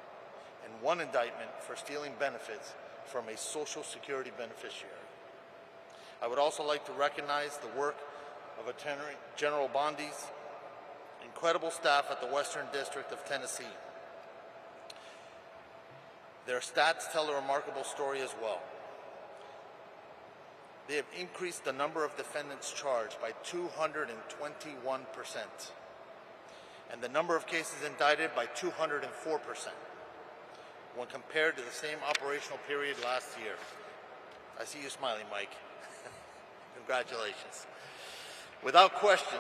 and 1 indictment for stealing benefits from a Social Security beneficiary. I would also like to recognize the work of Attorney General Bondi's incredible staff at the Western District of Tennessee. Their stats tell a remarkable story as well. They have increased the number of defendants charged by 221%, and the number of cases indicted by 204%. when compared to the same operational period last year. I see you smiling, Mike. Congratulations. Without question,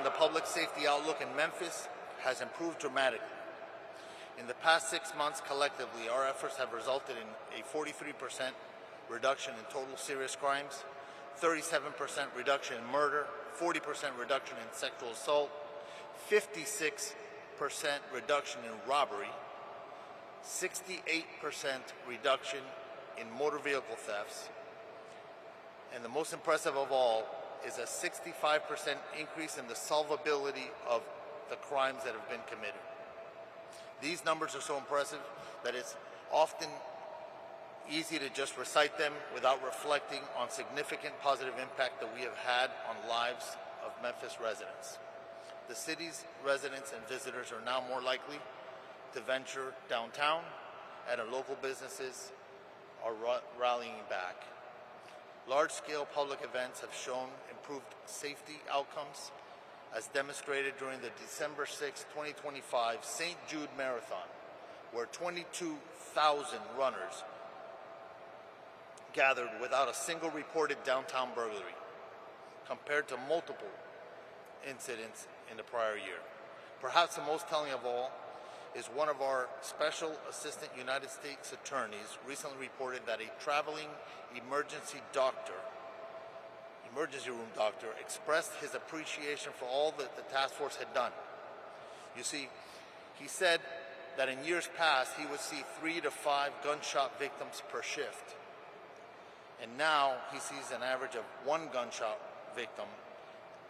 the public safety outlook in Memphis has improved dramatically. In the past 6 months, collectively, our efforts have resulted in a 43% reduction in total serious crimes, 37% reduction in murder, 40% reduction in sexual assault, 56% reduction in robbery, 68% reduction in motor vehicle thefts, and the most impressive of all is a 65% increase in the solvability of the crimes that have been committed. These numbers are so impressive that it's often easy to just recite them without reflecting on significant positive impact that we have had on lives of Memphis residents. The city's residents and visitors are now more likely to venture downtown, and our local businesses are rallying back. Large-scale public events have shown improved safety outcomes, as demonstrated during the December 6, 2025 St. Jude Marathon, where 22,000 runners gathered without a single reported downtown burglary, compared to multiple incidents in the prior year. Perhaps the most telling of all is one of our Special Assistant United States Attorneys recently reported that a traveling emergency room doctor, expressed his appreciation for all that the task force had done. You see, he said that in years past he would see 3 to 5 gunshot victims per shift, and now he sees an average of 1 gunshot victim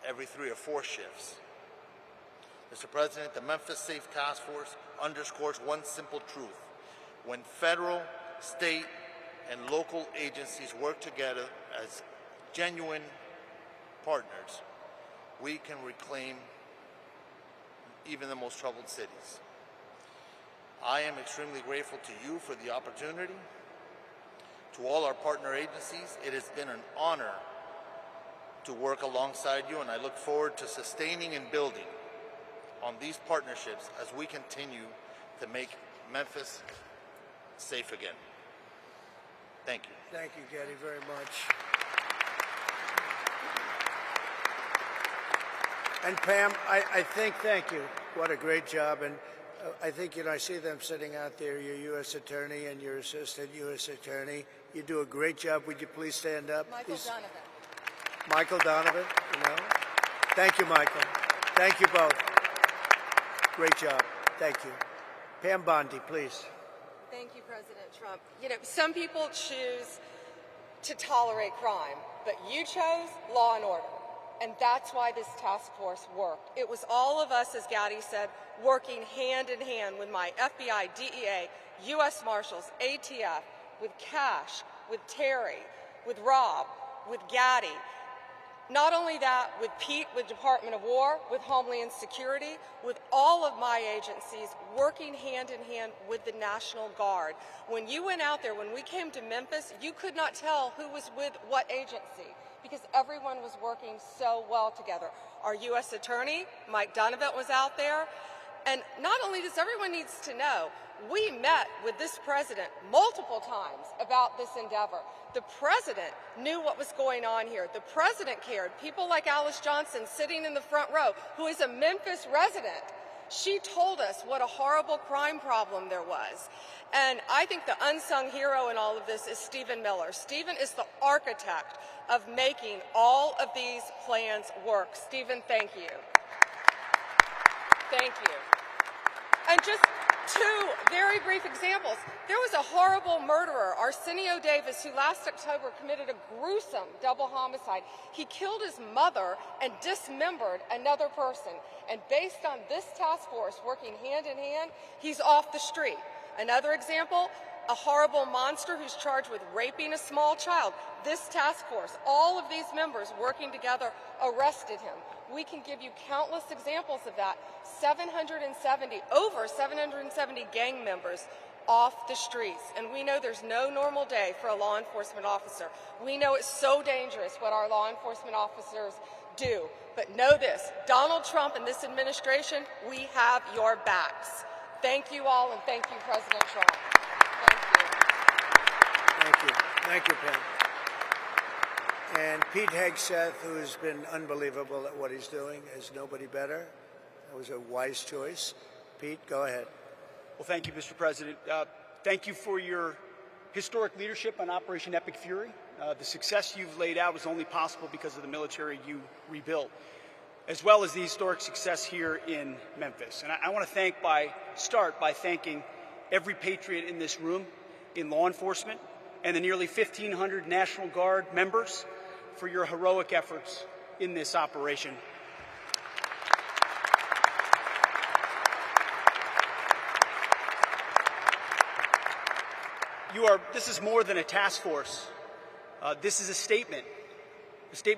every 3 or 4 shifts. Mr. President, the Memphis Safe Task Force underscores one simple truth: when federal, state, and local agencies work together as genuine partners, we can reclaim even the most troubled cities. I am extremely grateful to you for the opportunity. To all our partner agencies, it has been an honor to work alongside you, and I look forward to sustaining and building on these partnerships as we continue to make Memphis safe again. Thank you. Thank you, Getty, very much. And Pam, I think, thank you. What a great job. And I think, I see them sitting out there, your U.S. Attorney and your Assistant U.S. Attorney. You do a great job. Would you please stand up? Michael Donovan. Michael Donovan, Thank you, Michael. Thank you both. Great job. Thank you. Pam Bondi, please. Thank you, President Trump. You know, some people choose to tolerate crime, but you chose law and order. And that's why this task force worked. It was all of us, as Gaddy said, working hand in hand with my FBI, DEA, U.S. Marshals, ATF, with Cash, with Terry, with Rob, with Gaddy. Not only that, with Pete, with Department of War, with Homeland Security, with all of my agencies working hand in hand with the National Guard. When you went out there, when we came to Memphis, you could not tell who was with what agency because everyone was working so well together. Our U.S. Attorney, Mike Donovan, was out there. And not only does everyone needs to know, we met with this president multiple times about this endeavor. The president knew what was going on here. The president cared. People like Alice Johnson sitting in the front row, who is a Memphis resident, she told us what a horrible crime problem there was. And I think the unsung hero in all of this is Stephen Miller. Stephen is the architect of making all of these plans work. Stephen, thank you. Thank you. And just two very brief examples. There was a horrible murderer, Arsenio Davis, who last October committed a gruesome double homicide. He killed his mother and dismembered another person. And based on this task force working hand in hand, he's off the street. Another example, a horrible monster who's charged with raping a small child. This task force, all of these members working together, arrested him. We can give you countless examples of that. Over 770 gang members off the streets. And we know there's no normal day for a law enforcement officer. We know it's so dangerous what our law enforcement officers do. But know this, Donald Trump and this administration, we have your backs. Thank you all, and thank you, President Trump. Thank you. Thank you. Thank you, Pam. And Pete Hegseth, who's been unbelievable at what he's doing, is nobody better. That was a wise choice. Pete, go ahead. Well, thank you, Mr. President. Thank you for your historic leadership on Operation Epic Fury. The success you've laid out was only possible because of the military you rebuilt, as well as the historic success here in Memphis. And I want to start by thanking every patriot in this room, in law enforcement, and the nearly 1,500 National Guard members for your heroic efforts in this operation. This is more than a task force. This is a statement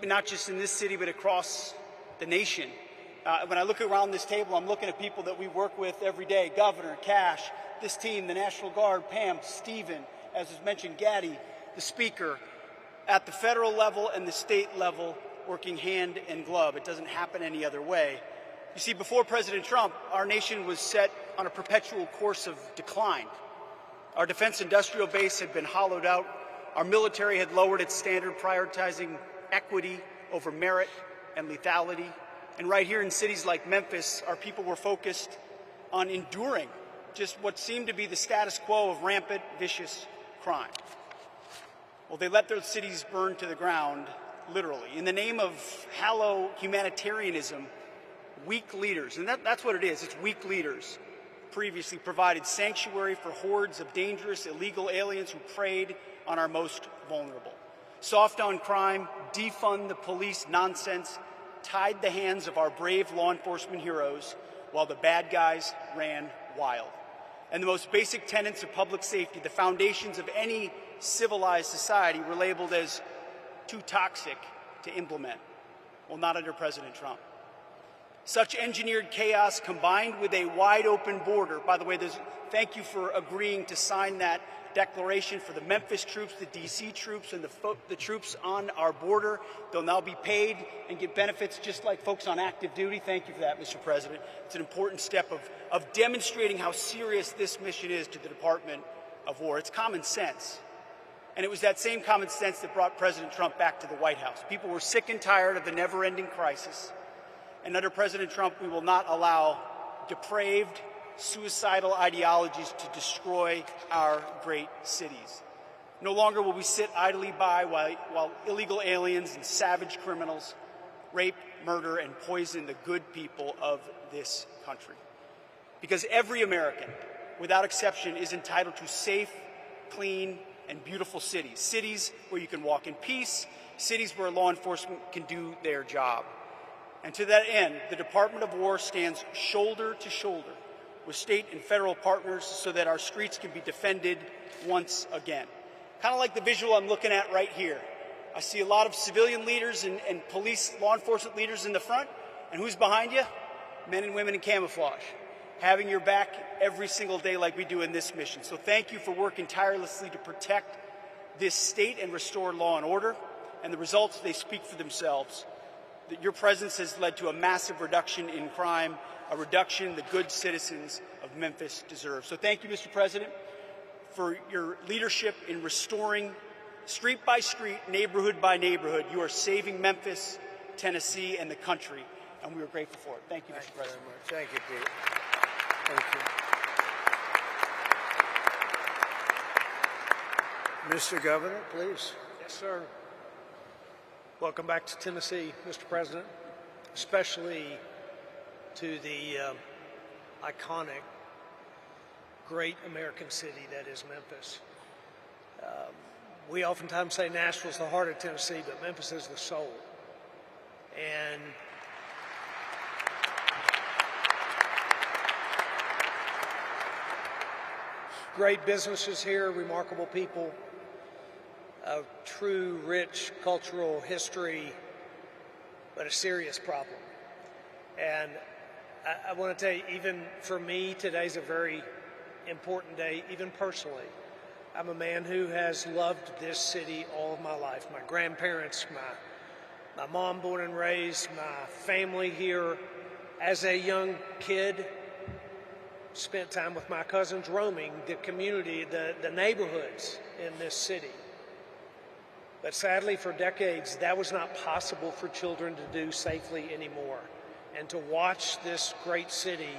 not just in this city, but across the nation. When I look around this table, I'm looking at people that we work with every day: Governor, Cash, this team, the National Guard, Pam, Stephen, as was mentioned, Gaddy, the Speaker, at the federal level and the state level, working hand in glove. It doesn't happen any other way. You see, before President Trump, our nation was set on a perpetual course of decline. Our defense industrial base had been hollowed out. Our military had lowered its standard, prioritizing equity over merit and lethality. And right here in cities like Memphis, our people were focused on enduring just what seemed to be the status quo of rampant, vicious crime. Well, they let those cities burn to the ground, literally. In the name of hollow humanitarianism, weak leaders, and that's what it is, it's weak leaders, previously provided sanctuary for hordes of dangerous, illegal aliens who preyed on our most vulnerable. Soft on crime, defund the police nonsense tied the hands of our brave law enforcement heroes while the bad guys ran wild. And the most basic tenets of public safety, the foundations of any civilized society, were labeled as too toxic to implement. Well, not under President Trump. Such engineered chaos combined with a wide open border. By the way, thank you for agreeing to sign that declaration for the Memphis troops, the DC troops, and the troops on our border. They'll now be paid and get benefits just like folks on active duty. Thank you for that, Mr. President. It's an important step of demonstrating how serious this mission is to the Department of War. It's common sense. And it was that same common sense that brought President Trump back to the White House. People were sick and tired of the never-ending crisis. And under President Trump, we will not allow depraved, suicidal ideologies to destroy our great cities. No longer will we sit idly by while illegal aliens and savage criminals rape, murder, and poison the good people of this country. Because every American, without exception, is entitled to safe, clean, and beautiful cities. Cities where you can walk in peace, cities where law enforcement can do their job. And to that end, the Department of War stands shoulder to shoulder with state and federal partners so that our streets can be defended once again. Kind of like the visual I'm looking at right here. I see a lot of civilian leaders and police, law enforcement leaders in the front. And who's behind you? Men and women in camouflage, having your back every single day like we do in this mission. So thank you for working tirelessly to protect this state and restore law and order. And the results, they speak for themselves. That your presence has led to a massive reduction in crime, a reduction the good citizens of Memphis deserve. So thank you, Mr. President, for your leadership in restoring street by street, neighborhood by neighborhood. You are saving Memphis, Tennessee, and the country, and we are grateful for it. Thank you, Mr. President. Very much. Thank you, Pete. Thank you. Mr. Governor, please. Yes, sir. Welcome back to Tennessee, Mr. President, especially to the iconic, great American city that is Memphis. We oftentimes say Nashville's the heart of Tennessee, but Memphis is the soul. And great businesses here, remarkable people, a true, rich cultural history, but a serious problem. And I want to tell you, even for me, today's a very important day, even personally. I'm a man who has loved this city all of my life. My grandparents, my mom born and raised, my family here. As a young kid, spent time with my cousins roaming the community, the neighborhoods in this city. But sadly, for decades, that was not possible for children to do safely anymore. And to watch this great city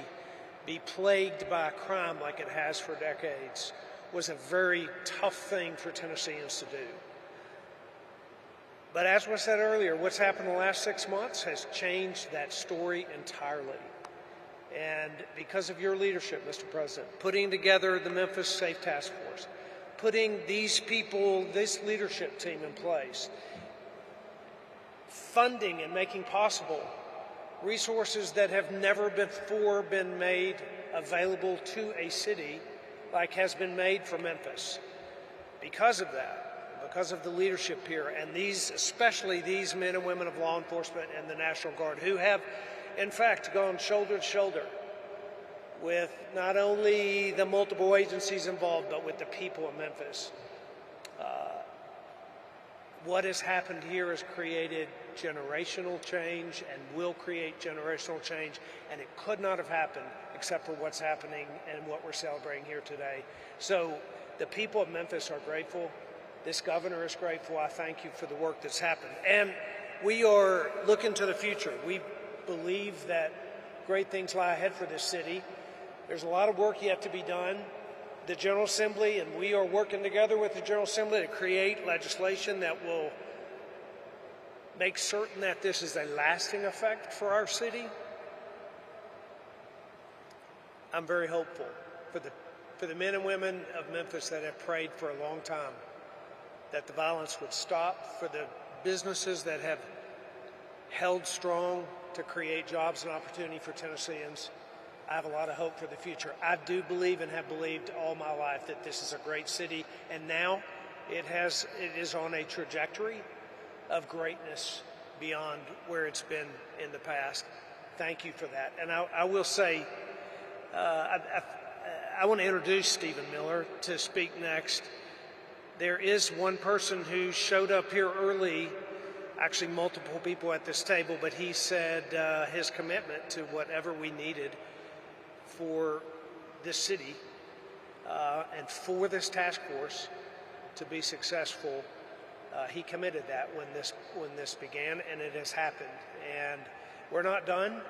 be plagued by crime like it has for decades was a very tough thing for Tennesseans to do. But as was said earlier, what's happened in the last 6 months has changed that story entirely. And because of your leadership, Mr. President, putting together the Memphis Safe Task Force, putting these people, this leadership team in place, funding and making possible resources that have never before been made available to a city like has been made for Memphis. Because of that, because of the leadership here, and these, especially these men and women of law enforcement and the National Guard, who have, in fact, gone shoulder to shoulder with not only the multiple agencies involved, but with the people of Memphis. What has happened here has created generational change and will create generational change, and it could not have happened except for what's happening and what we're celebrating here today. So the people of Memphis are grateful. This governor is grateful. I thank you for the work that's happened. And we are looking to the future. We believe that great things lie ahead for this city. There's a lot of work yet to be done. The General Assembly, and we are working together with the General Assembly to create legislation that will make certain that this is a lasting effect for our city. I'm very hopeful for the men and women of Memphis that have prayed for a long time that the violence would stop, for the businesses that have held strong to create jobs and opportunity for Tennesseans. I have a lot of hope for the future. I do believe and have believed all my life that this is a great city, and now it is on a trajectory of greatness beyond where it's been in the past. Thank you for that. And I will say, I want to introduce Stephen Miller to speak next. There is one person who showed up here early, actually multiple people at this table, but he said his commitment to whatever we needed for this city and for this task force to be successful. He committed that when this began, and it has happened. And we're not done,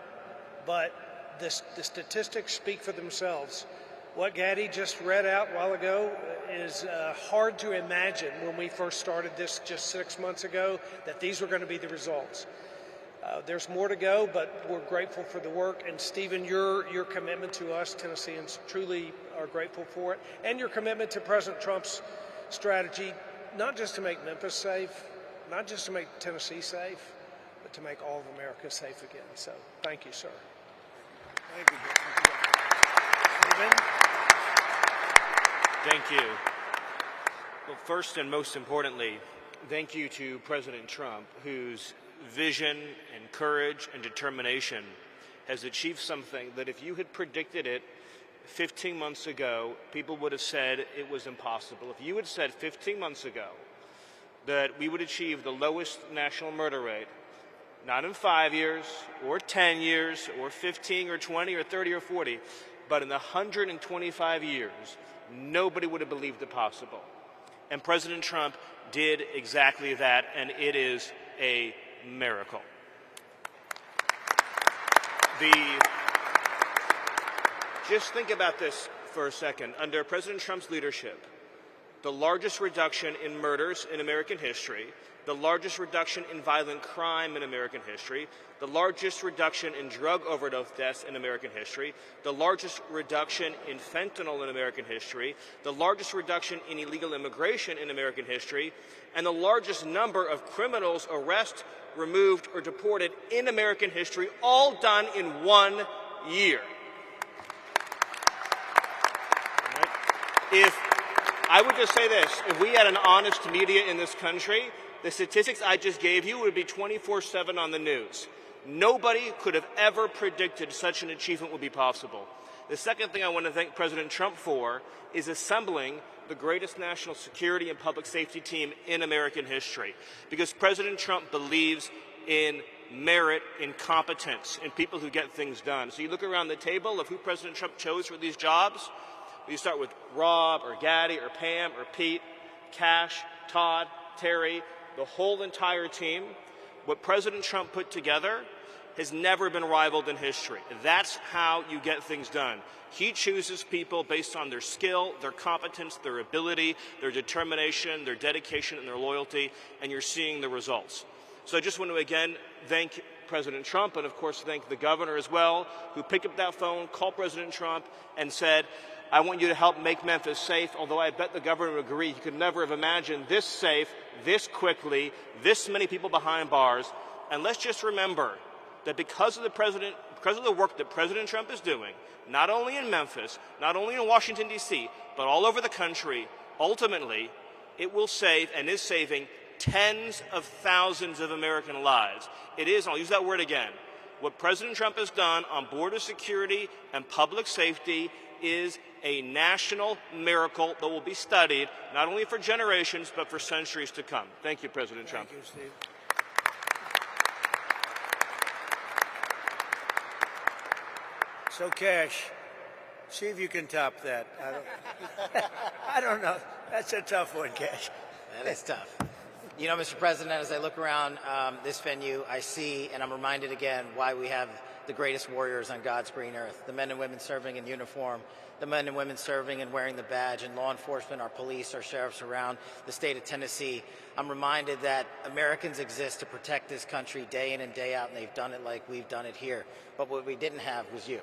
but the statistics speak for themselves. What Gaddy just read out a while ago is hard to imagine when we first started this just 6 months ago that these were going to be the results. There's more to go, but we're grateful for the work. And Stephen, your commitment to us Tennesseans truly are grateful for it. And your commitment to President Trump's strategy, not just to make Memphis safe, not just to make Tennessee safe, but to make all of America safe again. So thank you, sir. Thank you. Stephen? Thank you. Well, first and most importantly, thank you to President Trump, whose vision and courage and determination has achieved something that if you had predicted it 15 months ago, people would have said it was impossible. If you had said 15 months ago that we would achieve the lowest national murder rate, not in 5 years or 10 years or 15 or 20 or 30 or 40, but in 125 years, nobody would have believed it possible. And President Trump did exactly that, and it is a miracle. Just think about this for a second. Under President Trump's leadership, the largest reduction in murders in American history, the largest reduction in violent crime in American history, the largest reduction in drug overdose deaths in American history, the largest reduction in fentanyl in American history, the largest reduction in illegal immigration in American history, and the largest number of criminals arrested, removed, or deported in American history, all done in 1 year. Right? If I would just say this, if we had an honest media in this country, the statistics I just gave you would be 24/7 on the news. Nobody could have ever predicted such an achievement would be possible. The second thing I want to thank President Trump for is assembling the greatest national security and public safety team in American history, because President Trump believes in merit, in competence, in people who get things done. So you look around the table of who President Trump chose for these jobs. You start with Rob or Gaddy or Pam or Pete, Cash, Todd, Terry, the whole entire team. What President Trump put together has never been rivaled in history. That's how you get things done. He chooses people based on their skill, their competence, their ability, their determination, their dedication, and their loyalty, and you're seeing the results. So I just want to again thank President Trump, and of course thank the governor as well, who picked up that phone, called President Trump, and said, I want you to help make Memphis safe, although I bet the governor would agree he could never have imagined this safe, this quickly, this many people behind bars. And let's just remember that because of the work that President Trump is doing, not only in Memphis, not only in Washington, D.C., but all over the country, ultimately, it will save and is saving tens of thousands of American lives. It is, I'll use that word again, what President Trump has done on border security and public safety is a national miracle that will be studied not only for generations, but for centuries to come. Thank you, President Trump. Thank you, Steve. So, Cash, see if you can top that. I don't know. That's a tough one, Cash. That is tough. You know, Mr. President, as I look around this venue, I see, and I'm reminded again, why we have the greatest warriors on God's green earth, the men and women serving in uniform, the men and women serving and wearing the badge, and law enforcement, our police, our sheriffs around the state of Tennessee. I'm reminded that Americans exist to protect this country day in and day out, and they've done it like we've done it here. But what we didn't have was you.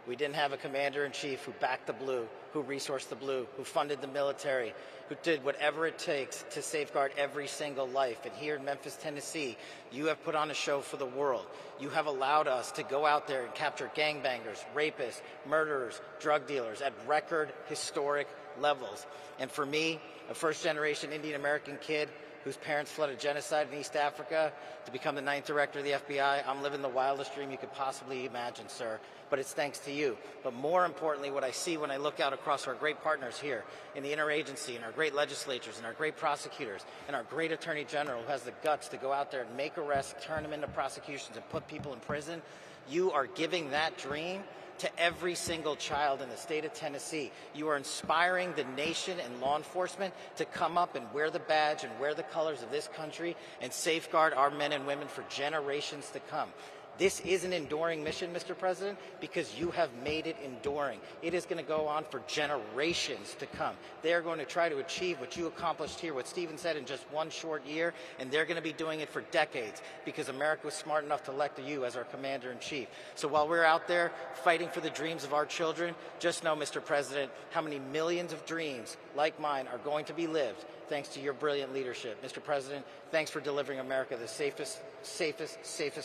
We didn't have a commander-in-chief who backed the blue, who resourced the blue, who funded the military, who did whatever it takes to safeguard every single life. And here in Memphis, Tennessee, you have put on a show for the world. You have allowed us to go out there and capture gangbangers, rapists, murderers, drug dealers at record historic levels. And for me, a first-generation Indian-American kid whose parents fled a genocide in East Africa to become the 9th director of the FBI, I'm living the wildest dream you could possibly imagine, sir. But it's thanks to you. But more importantly, what I see when I look out across our great partners here in the interagency and our great legislators and our great prosecutors and our great attorney general who has the guts to go out there and make arrests, turn them into prosecutions and put people in prison, you are giving that dream to every single child in the state of Tennessee. You are inspiring the nation and law enforcement to come up and wear the badge and wear the colors of this country and safeguard our men and women for generations to come. This is an enduring mission, Mr. President, because you have made it enduring. It is going to go on for generations to come. They are going to try to achieve what you accomplished here, what Stephen said, in just one short year, and they're going to be doing it for decades because America was smart enough to elect you as our commander-in-chief. So while we're out there fighting for the dreams of our children, just know, Mr. President, how many millions of dreams like mine are going to be lived thanks to your brilliant leadership. Mr. President, thanks for delivering America the safest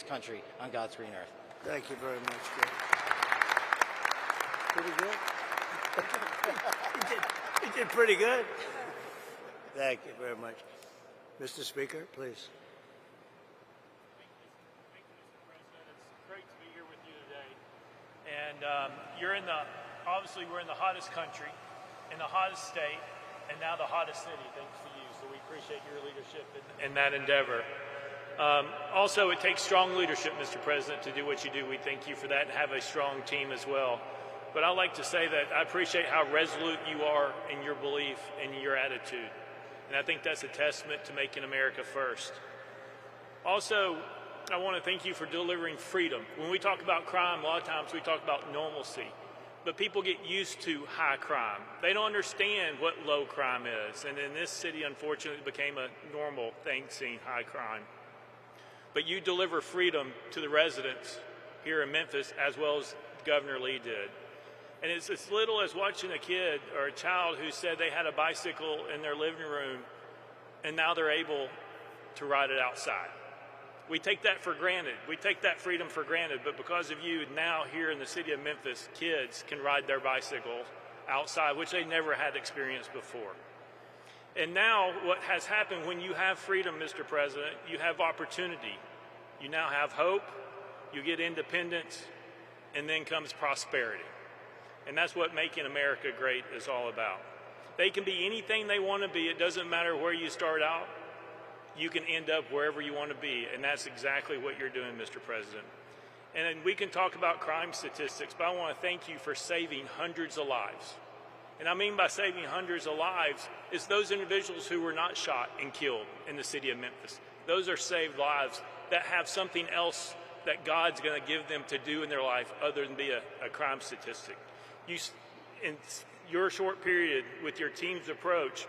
country on God's green earth. Thank you very much, Joe. Pretty good. You did pretty good. Thank you very much. Mr. Speaker, please. It's great to be here with you today. And obviously we're in the hottest country, in the hottest state, and now the hottest city, thanks to you. So we appreciate your leadership in that endeavor. Also, it takes strong leadership, Mr. President, to do what you do. We thank you for that and have a strong team as well. But I'd like to say that I appreciate how resolute you are in your belief and your attitude. And I think that's a testament to making America first. Also, I want to thank you for delivering freedom. When we talk about crime, a lot of times we talk about normalcy. But people get used to high crime. They don't understand what low crime is. And in this city, unfortunately, it became a normal thing, seeing high crime. But you deliver freedom to the residents here in Memphis, as well as Governor Lee did. And it's as little as watching a kid or a child who said they had a bicycle in their living room, and now they're able to ride it outside. We take that for granted. We take that freedom for granted, but because of you, now here in the city of Memphis, kids can ride their bicycle outside, which they never had experienced before. And now what has happened, when you have freedom, Mr. President, you have opportunity. You now have hope, you get independence, and then comes prosperity. And that's what making America great is all about. They can be anything they want to be. It doesn't matter where you start out. You can end up wherever you want to be, and that's exactly what you're doing, Mr. President. And then we can talk about crime statistics, but I want to thank you for saving hundreds of lives. And I mean by saving hundreds of lives is those individuals who were not shot and killed in the city of Memphis. Those are saved lives that have something else that God's going to give them to do in their life other than be a crime statistic. In your short period with your team's approach,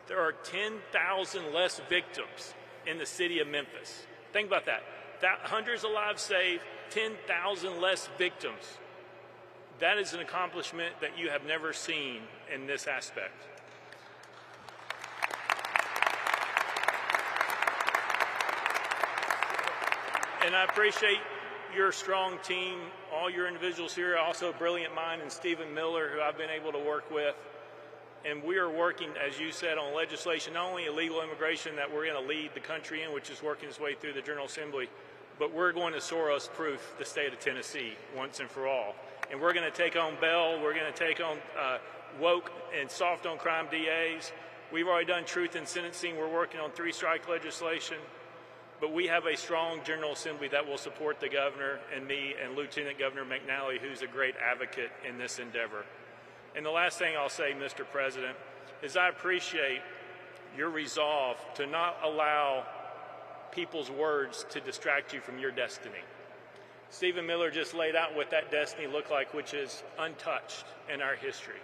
there are 10,000 less victims in the city of Memphis. Think about that. Hundreds of lives saved, 10,000 less victims. That is an accomplishment that you have never seen in this aspect. And I appreciate your strong team, all your individuals here, also a brilliant mind, and Stephen Miller, who I've been able to work with. And we are working, as you said, on legislation, not only illegal immigration that we're going to lead the country in, which is working its way through the General Assembly, but we're going to Soros-proof the state of Tennessee once and for all. And we're going to take on bail. We're going to take on woke and soft on crime DAs. We've already done truth in sentencing. We're working on 3-strike legislation. But we have a strong General Assembly that will support the governor and me and Lieutenant Governor McNally, who's a great advocate in this endeavor. And the last thing I'll say, Mr. President, is I appreciate your resolve to not allow people's words to distract you from your destiny. Stephen Miller just laid out what that destiny looked like, which is untouched in our history.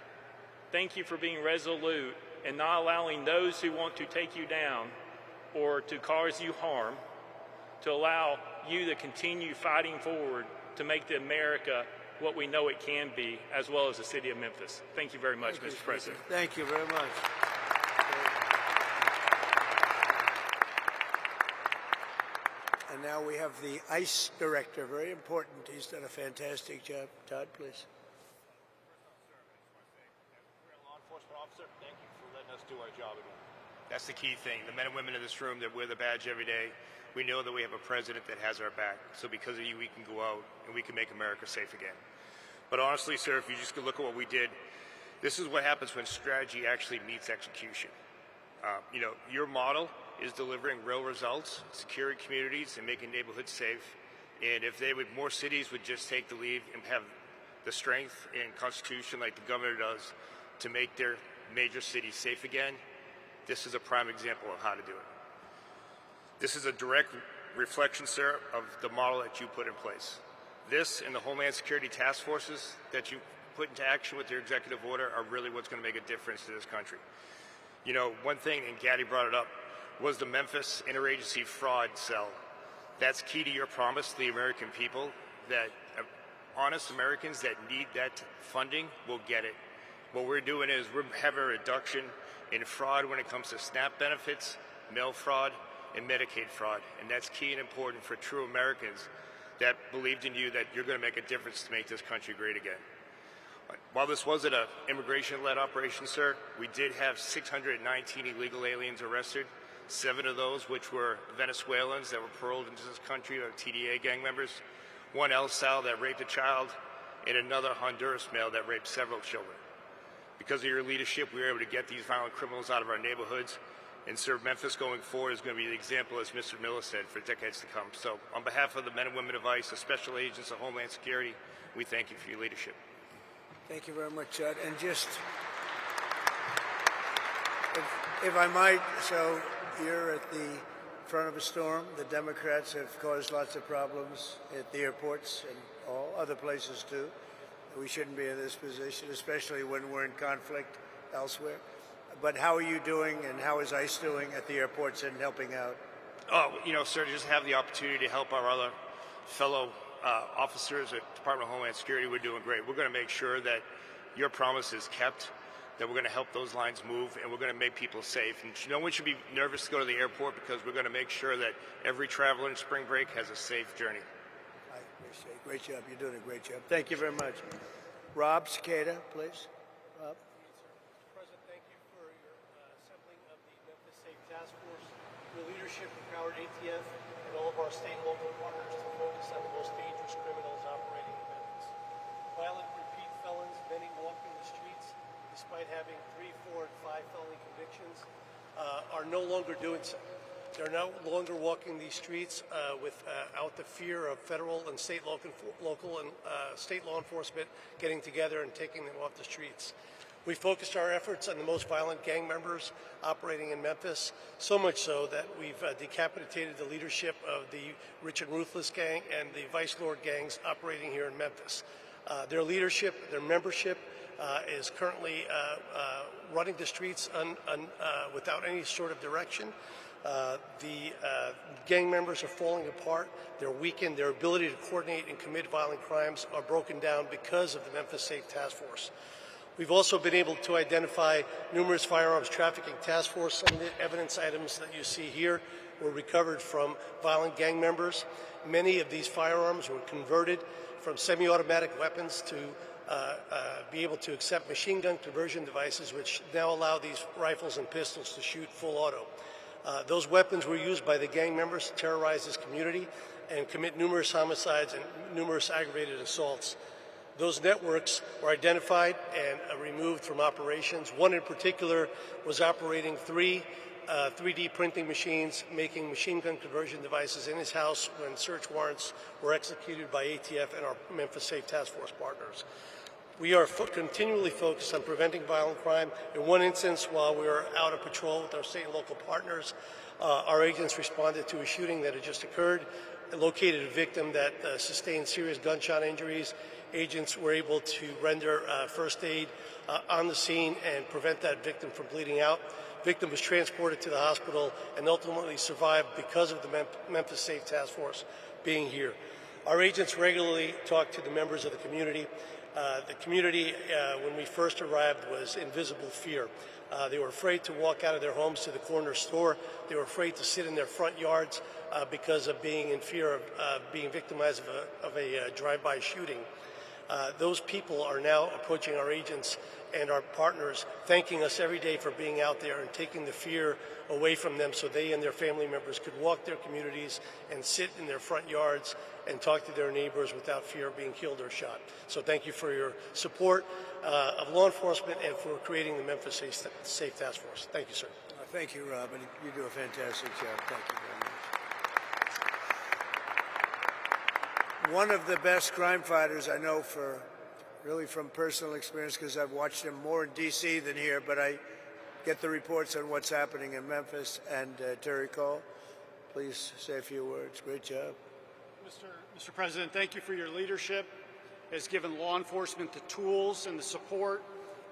Thank you for being resolute and not allowing those who want to take you down or to cause you harm to allow you to continue fighting forward to make the America what we know it can be, as well as the city of Memphis. Thank you very much, Mr. President. Thank you very much. And now we have the ICE director, very important. He's done a fantastic job. Todd, please. We're a law enforcement officer. Thank you for letting us do our job again. That's the key thing. The men and women in this room that wear the badge every day, we know that we have a president that has our back. So because of you, we can go out and we can make America safe again. But honestly, sir, if you just look at what we did, this is what happens when strategy actually meets execution. Your model is delivering real results, securing communities and making neighborhoods safe. And if more cities would just take the lead and have the strength and constitution like the governor does to make their major cities safe again, this is a prime example of how to do it. This is a direct reflection, sir, of the model that you put in place. This and the Homeland Security task forces that you put into action with your executive order are really what's going to make a difference to this country. You know, one thing, and Gaddy brought it up, was the Memphis Interagency Fraud Cell. That's key to your promise to the American people that honest Americans that need that funding will get it. What we're doing is we're having a reduction in fraud when it comes to SNAP benefits, mail fraud, and Medicaid fraud. And that's key and important for true Americans that believed in you that you're going to make a difference to make this country great again. While this wasn't an immigration-led operation, sir, we did have 619 illegal aliens arrested, 7 of those which were Venezuelans that were paroled into this country, or TDA gang members, 1 El Sal that raped a child, and another Honduras male that raped several children. Because of your leadership, we were able to get these violent criminals out of our neighborhoods, and sir, Memphis going forward is going to be the example, as Mr. Miller said, for decades to come. So on behalf of the men and women of ICE, the special agents of Homeland Security, we thank you for your leadership. Thank you very much, Chad. And just, if I might, so you're at the front of a storm. The Democrats have caused lots of problems at the airports and all other places too. We shouldn't be in this position, especially when we're in conflict elsewhere. But how are you doing, and how is ICE doing at the airports and helping out? Oh, you know, sir, to just have the opportunity to help our other fellow officers at Department of Homeland Security, we're doing great. We're going to make sure that your promise is kept, that we're going to help those lines move, and we're going to make people safe. And no one should be nervous to go to the airport, because we're going to make sure that every traveler in spring break has a safe journey. I appreciate it. Great job. You're doing a great job. Thank you very much. Rob Cicada, please. Rob. Mr. President, thank you for your assembling of the Memphis Safe Task Force, your leadership empowered ATF and all of our state and local partners to focus on the most dangerous criminals operating in Memphis. Violent repeat felons, many walking the streets despite having 3, 4, and 5 felony convictions, are no longer doing so. They're no longer walking these streets without the fear of federal and state local and state law enforcement getting together and taking them off the streets. We focused our efforts on the most violent gang members operating in Memphis, so much so that we've decapitated the leadership of the Rich and Ruthless gang and the Vice Lord gangs operating here in Memphis. Their leadership, their membership is currently running the streets without any sort of direction. The gang members are falling apart. They're weakened. Their ability to coordinate and commit violent crimes are broken down because of the Memphis Safe Task Force. We've also been able to identify numerous firearms trafficking task force. Some of the evidence items that you see here were recovered from violent gang members. Many of these firearms were converted from semi-automatic weapons to be able to accept machine gun conversion devices, which now allow these rifles and pistols to shoot full auto. Those weapons were used by the gang members to terrorize this community and commit numerous homicides and numerous aggravated assaults. Those networks were identified and removed from operations. One in particular was operating 3 3D printing machines, making machine gun conversion devices in his house when search warrants were executed by ATF and our Memphis Safe Task Force partners. We are continually focused on preventing violent crime. In one instance, while we were out of patrol with our state and local partners, our agents responded to a shooting that had just occurred, located a victim that sustained serious gunshot injuries. Agents were able to render first aid on the scene and prevent that victim from bleeding out. Victim was transported to the hospital and ultimately survived because of the Memphis Safe Task Force being here. Our agents regularly talk to the members of the community. The community, when we first arrived, was in visible fear. They were afraid to walk out of their homes to the corner store. They were afraid to sit in their front yards because of being in fear of being victimized of a drive-by shooting. Those people are now approaching our agents and our partners, thanking us every day for being out there and taking the fear away from them so they and their family members could walk their communities and sit in their front yards and talk to their neighbors without fear of being killed or shot. So thank you for your support of law enforcement and for creating the Memphis Safe Task Force. Thank you, sir. Thank you, Rob, and you do a fantastic job. Thank you very much. One of the best crime fighters I know, really from personal experience, because I've watched him more in D.C. than here, but I get the reports on what's happening in Memphis, and Terry Cole. please say a few words. Great job. Mr. President, thank you for your leadership. It has given law enforcement the tools and the support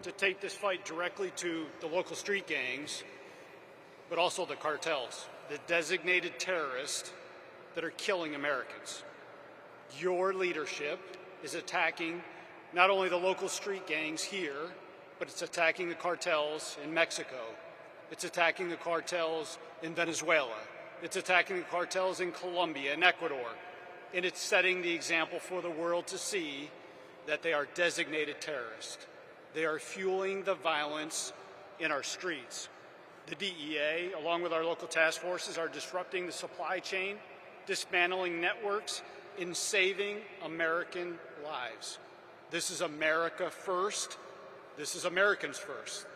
to take this fight directly to the local street gangs, but also the cartels, the designated terrorists that are killing Americans. Your leadership is attacking not only the local street gangs here, but it's attacking the cartels in Mexico. It's attacking the cartels in Venezuela. It's attacking the cartels in Colombia and Ecuador. And it's setting the example for the world to see that they are designated terrorists. They are fueling the violence in our streets. The DEA, along with our local task forces, are disrupting the supply chain, dismantling networks, and saving American lives. This is America first. This is Americans first.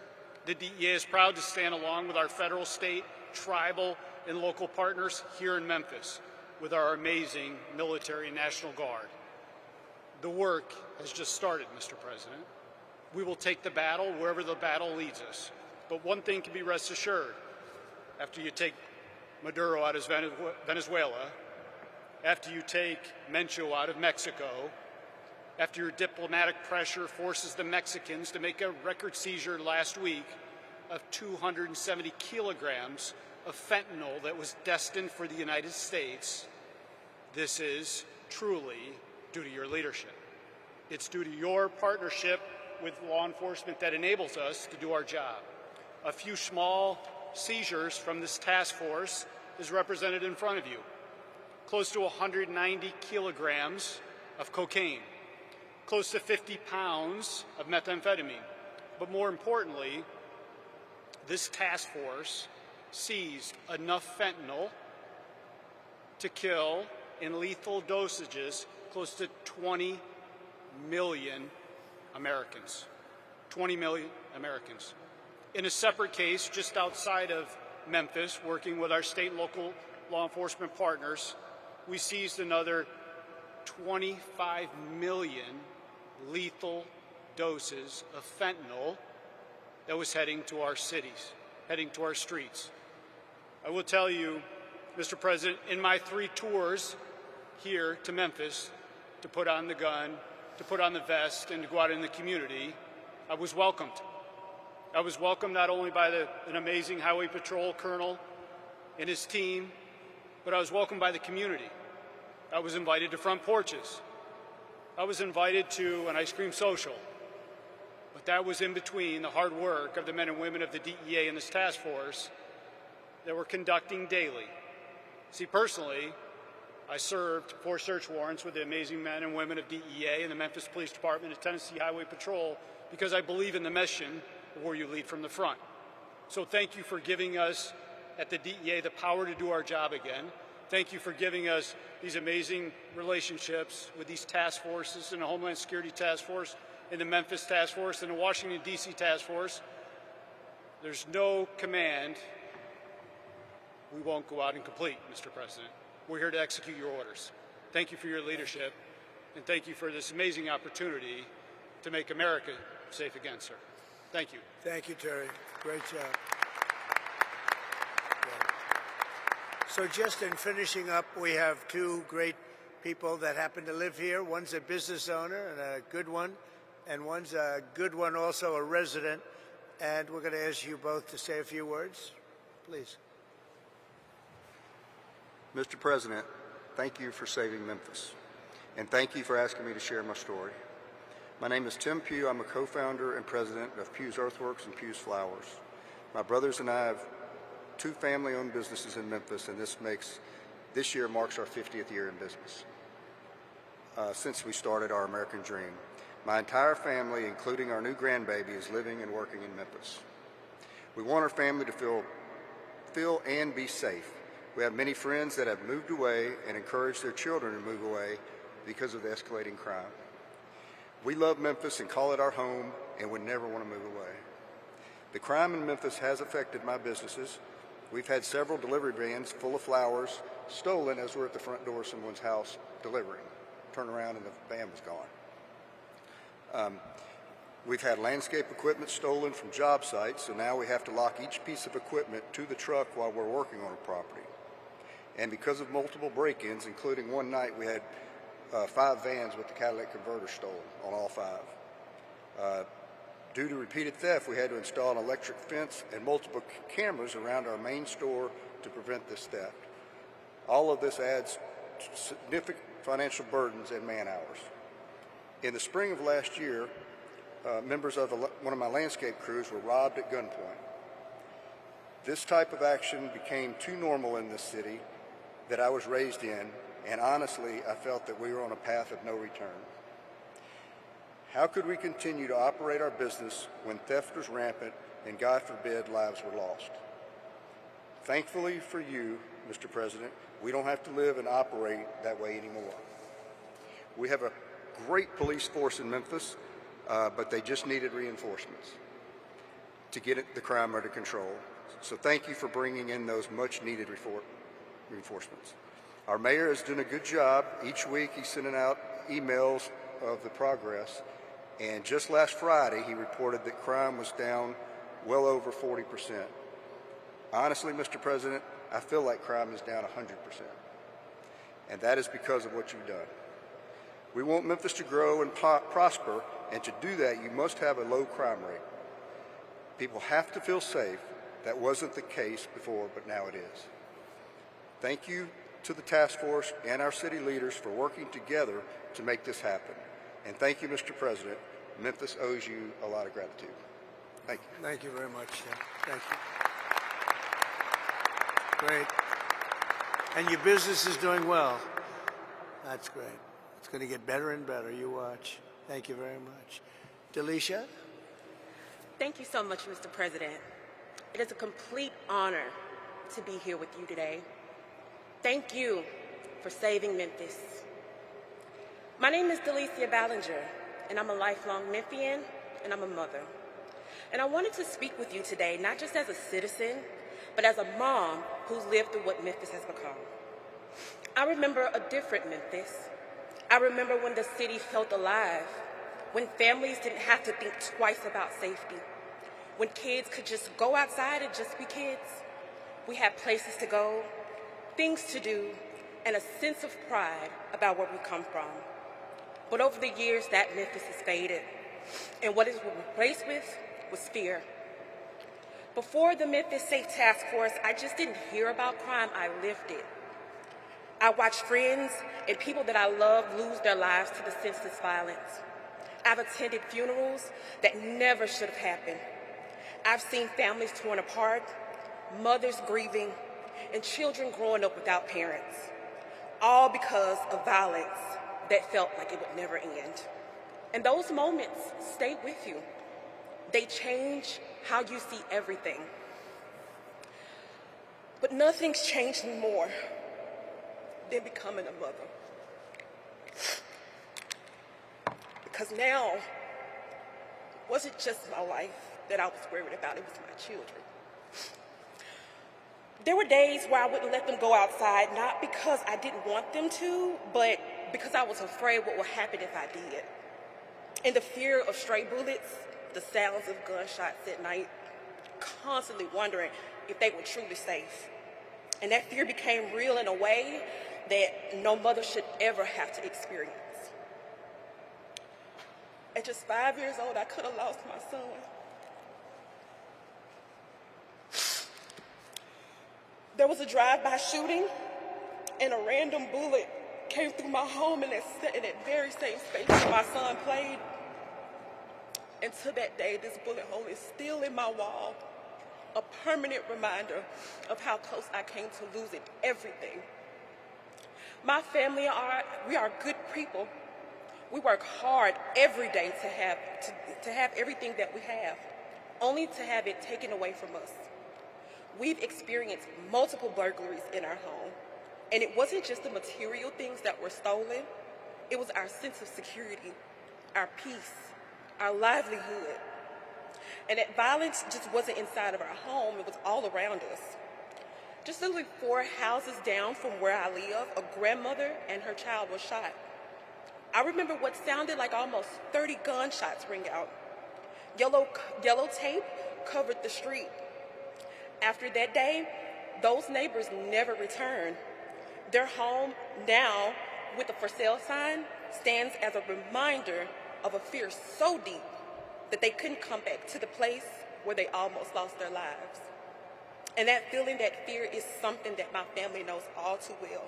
The DEA is proud to stand along with our federal, state, tribal, and local partners here in Memphis with our amazing military and National Guard. The work has just started, Mr. President. We will take the battle wherever the battle leads us. But one thing can be rest assured. After you take Maduro out of Venezuela, after you take Mencho out of Mexico, after your diplomatic pressure forces the Mexicans to make a record seizure last week of 270 kilograms of fentanyl that was destined for the United States, this is truly due to your leadership. It's due to your partnership with law enforcement that enables us to do our job. A few small seizures from this task force is represented in front of you. Close to 190 kilograms of cocaine, close to 50 pounds of methamphetamine. But more importantly, this task force seized enough fentanyl to kill in lethal dosages close to 20 million Americans. 20 million Americans. In a separate case just outside of Memphis, working with our state and local law enforcement partners, we seized another 25 million lethal doses of fentanyl that was heading to our cities, heading to our streets. I will tell you, Mr. President, in my 3 tours here to Memphis to put on the gun, to put on the vest, and to go out in the community, I was welcomed. I was welcomed not only by an amazing Highway Patrol colonel and his team, but I was welcomed by the community. I was invited to front porches. I was invited to an ice cream social. But that was in between the hard work of the men and women of the DEA and this task force that we're conducting daily. See, personally, I served 4 search warrants with the amazing men and women of DEA and the Memphis Police Department and Tennessee Highway Patrol because I believe in the mission of where you lead from the front. So thank you for giving us at the DEA the power to do our job again. Thank you for giving us these amazing relationships with these task forces and the Homeland Security Task Force and the Memphis Task Force and the Washington, D.C. Task Force. There's no command we won't go out and complete, Mr. President. We're here to execute your orders. Thank you for your leadership, and thank you for this amazing opportunity to make America safe again, sir. Thank you. Thank you, Terry. Great job. So just in finishing up, we have 2 great people that happen to live here. One's a business owner and a good one, and one's a good one, also a resident. And we're going to ask you both to say a few words, please. Mr. President, thank you for saving Memphis, and thank you for asking me to share my story. My name is Tim Pugh. I'm a co-founder and president of Pugh's Earthworks and Pugh's Flowers. My brothers and I have 2 family-owned businesses in Memphis, and this year marks our 50th year in business since we started our American dream. My entire family, including our new grandbaby, is living and working in Memphis. We want our family to feel and be safe. We have many friends that have moved away and encouraged their children to move away because of the escalating crime. We love Memphis and call it our home and would never want to move away. The crime in Memphis has affected my businesses. We've had several delivery vans full of flowers stolen as we're at the front door of someone's house delivering. Turn around and the van was gone. We've had landscape equipment stolen from job sites, so now we have to lock each piece of equipment to the truck while we're working on a property. And because of multiple break-ins, including one night we had 5 vans with the catalytic converter stolen on all 5. Due to repeated theft, we had to install an electric fence and multiple cameras around our main store to prevent this theft. All of this adds significant financial burdens and man hours. In the spring of last year, members of one of my landscape crews were robbed at gunpoint. This type of action became too normal in this city that I was raised in, and honestly, I felt that we were on a path of no return. How could we continue to operate our business when theft was rampant and, God forbid, lives were lost? Thankfully for you, Mr. President, we don't have to live and operate that way anymore. We have a great police force in Memphis, but they just needed reinforcements to get the crime under control. So thank you for bringing in those much-needed reinforcements. Our mayor is doing a good job. Each week he's sending out emails of the progress, and just last Friday he reported that crime was down well over 40%. Honestly, Mr. President, I feel like crime is down 100%, and that is because of what you've done. We want Memphis to grow and prosper, and to do that, you must have a low crime rate. People have to feel safe. That wasn't the case before, but now it is. Thank you to the task force and our city leaders for working together to make this happen. And thank you, Mr. President. Memphis owes you a lot of gratitude. Thank you. Thank you very much, Tim. Thank you. Great. And your business is doing well. That's great. It's going to get better and better. You watch. Thank you very much. Delisha? Thank you so much, Mr. President. It is a complete honor to be here with you today. Thank you for saving Memphis. My name is Delicia Ballinger, and I'm a lifelong Memphian, and I'm a mother. And I wanted to speak with you today, not just as a citizen, but as a mom who's lived through what Memphis has become. I remember a different Memphis. I remember when the city felt alive, when families didn't have to think twice about safety, when kids could just go outside and just be kids. We had places to go, things to do, and a sense of pride about where we come from. But over the years, that Memphis has faded, and what it was replaced with was fear. Before the Memphis Safe Task Force, I just didn't hear about crime, I lived it. I watched friends and people that I love lose their lives to the senseless violence. I've attended funerals that never should have happened. I've seen families torn apart, mothers grieving, and children growing up without parents, all because of violence that felt like it would never end. And those moments stay with you. They change how you see everything. But nothing's changed me more than becoming a mother. Because now, it wasn't just my life that I was worried about, it was my children. There were days where I wouldn't let them go outside, not because I didn't want them to, but because I was afraid what would happen if I did. And the fear of stray bullets, the sounds of gunshots at night, constantly wondering if they were truly safe. And that fear became real in a way that no mother should ever have to experience. At just 5 years old, I could have lost my son. There was a drive-by shooting, and a random bullet came through my home in that very same space where my son played. And to that day, this bullet hole is still in my wall, a permanent reminder of how close I came to losing everything. My family we are good people. We work hard every day to have everything that we have, only to have it taken away from us. We've experienced multiple burglaries in our home, and it wasn't just the material things that were stolen, it was our sense of security, our peace, our livelihood. And that violence just wasn't inside of our home, it was all around us. Just literally 4 houses down from where I live, a grandmother and her child was shot. I remember what sounded like almost 30 gunshots ring out. Yellow tape covered the street. After that day, those neighbors never returned. Their home now, with the for sale sign, stands as a reminder of a fear so deep that they couldn't come back to the place where they almost lost their lives. And that feeling, that fear, is something that my family knows all too well.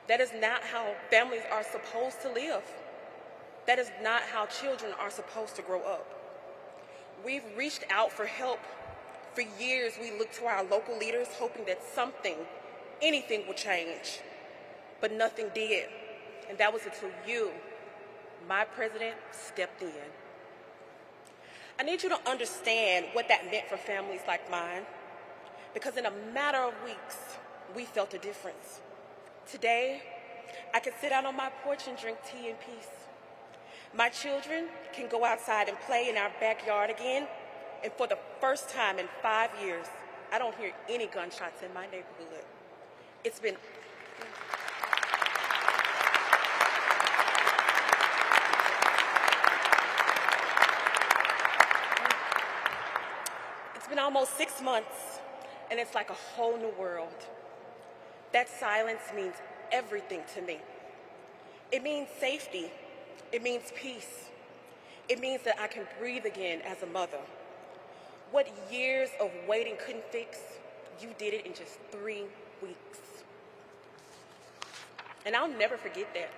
That is not how families are supposed to live. That is not how children are supposed to grow up. We've reached out for help. For years, we looked to our local leaders hoping that something, anything would change. But nothing did. And that was until you, my president, stepped in. I need you to understand what that meant for families like mine, because in a matter of weeks, we felt a difference. Today, I can sit out on my porch and drink tea in peace. My children can go outside and play in our backyard again, and for the first time in 5 years, I don't hear any gunshots in my neighborhood. It's been almost 6 months, and it's like a whole new world. That silence means everything to me. It means safety. It means peace. It means that I can breathe again as a mother. What years of waiting couldn't fix, you did it in just 3 weeks. And I'll never forget that.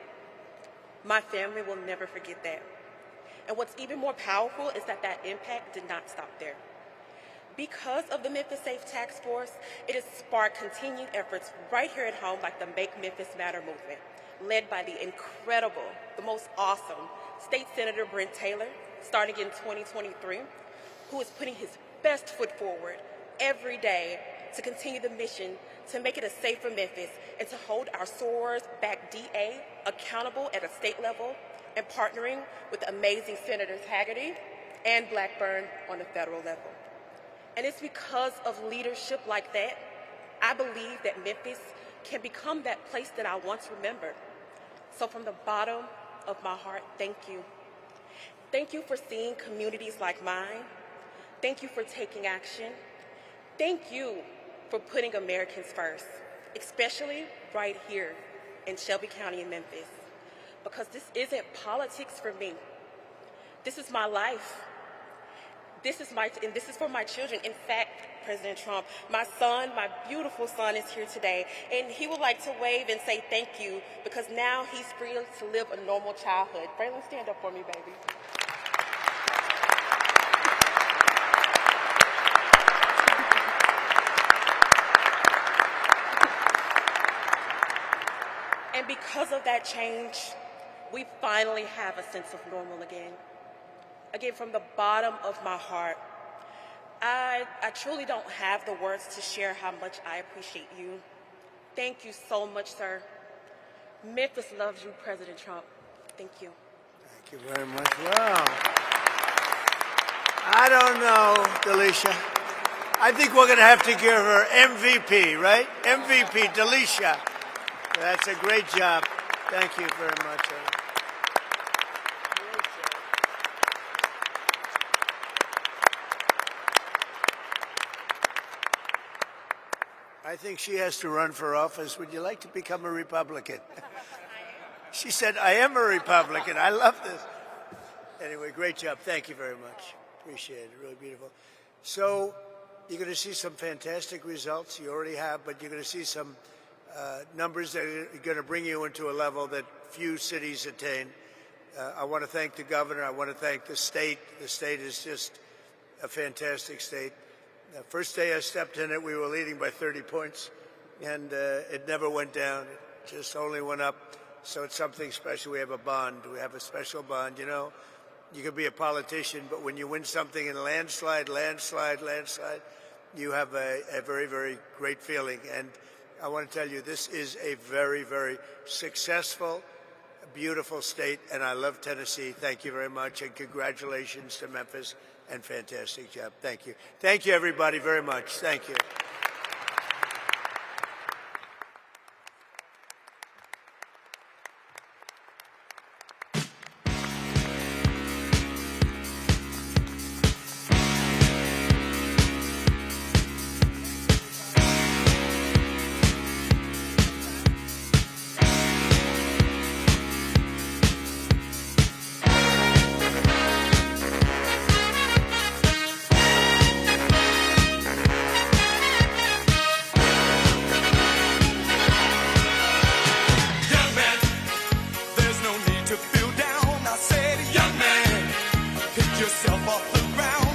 My family will never forget that. And what's even more powerful is that that impact did not stop there. Because of the Memphis Safe Task Force, it has sparked continued efforts right here at home, like the Make Memphis Matter movement, led by the incredible, the most awesome State Senator Brent Taylor, starting in 2023, who is putting his best foot forward every day to continue the mission to make it a safer Memphis and to hold our SOARs back DA accountable at a state level, and partnering with amazing Senators Hagerty and Blackburn on the federal level. And it's because of leadership like that, I believe that Memphis can become that place that I once remembered. So from the bottom of my heart, thank you. Thank you for seeing communities like mine. Thank you for taking action. Thank you for putting Americans first, especially right here in Shelby County in Memphis. Because this isn't politics for me. This is my life. This is for my children. In fact, President Trump, my son, my beautiful son, is here today, and he would like to wave and say thank you, because now he's free to live a normal childhood. Braylon, stand up for me, baby. And because of that change, we finally have a sense of normal again. Again, from the bottom of my heart, I truly don't have the words to share how much I appreciate you. Thank you so much, sir. Memphis loves you, President Trump. Thank you. Thank you very much. Wow. I don't know, Delisha. I think we're going to have to give her MVP, right? MVP, Delisha. That's a great job. Thank you very much. I think she has to run for office. Would you like to become a Republican? She said, I am a Republican. I love this. Anyway, great job. Thank you very much. Appreciate it. Really beautiful. So you're going to see some fantastic results. You already have, but you're going to see some numbers that are going to bring you into a level that few cities attain. I want to thank the governor. I want to thank the state. The state is just a fantastic state. The first day I stepped in it, we were leading by 30 points, and it never went down. It just only went up. So it's something special. We have a bond. We have a special bond. You know, you can be a politician, but when you win something in landslide, you have a very, very great feeling. And I want to tell you, this is a very, very successful, beautiful state, and I love Tennessee. Thank you very much, and congratulations to Memphis, and fantastic job. Thank you. Thank you, everybody, very much. Thank you. round.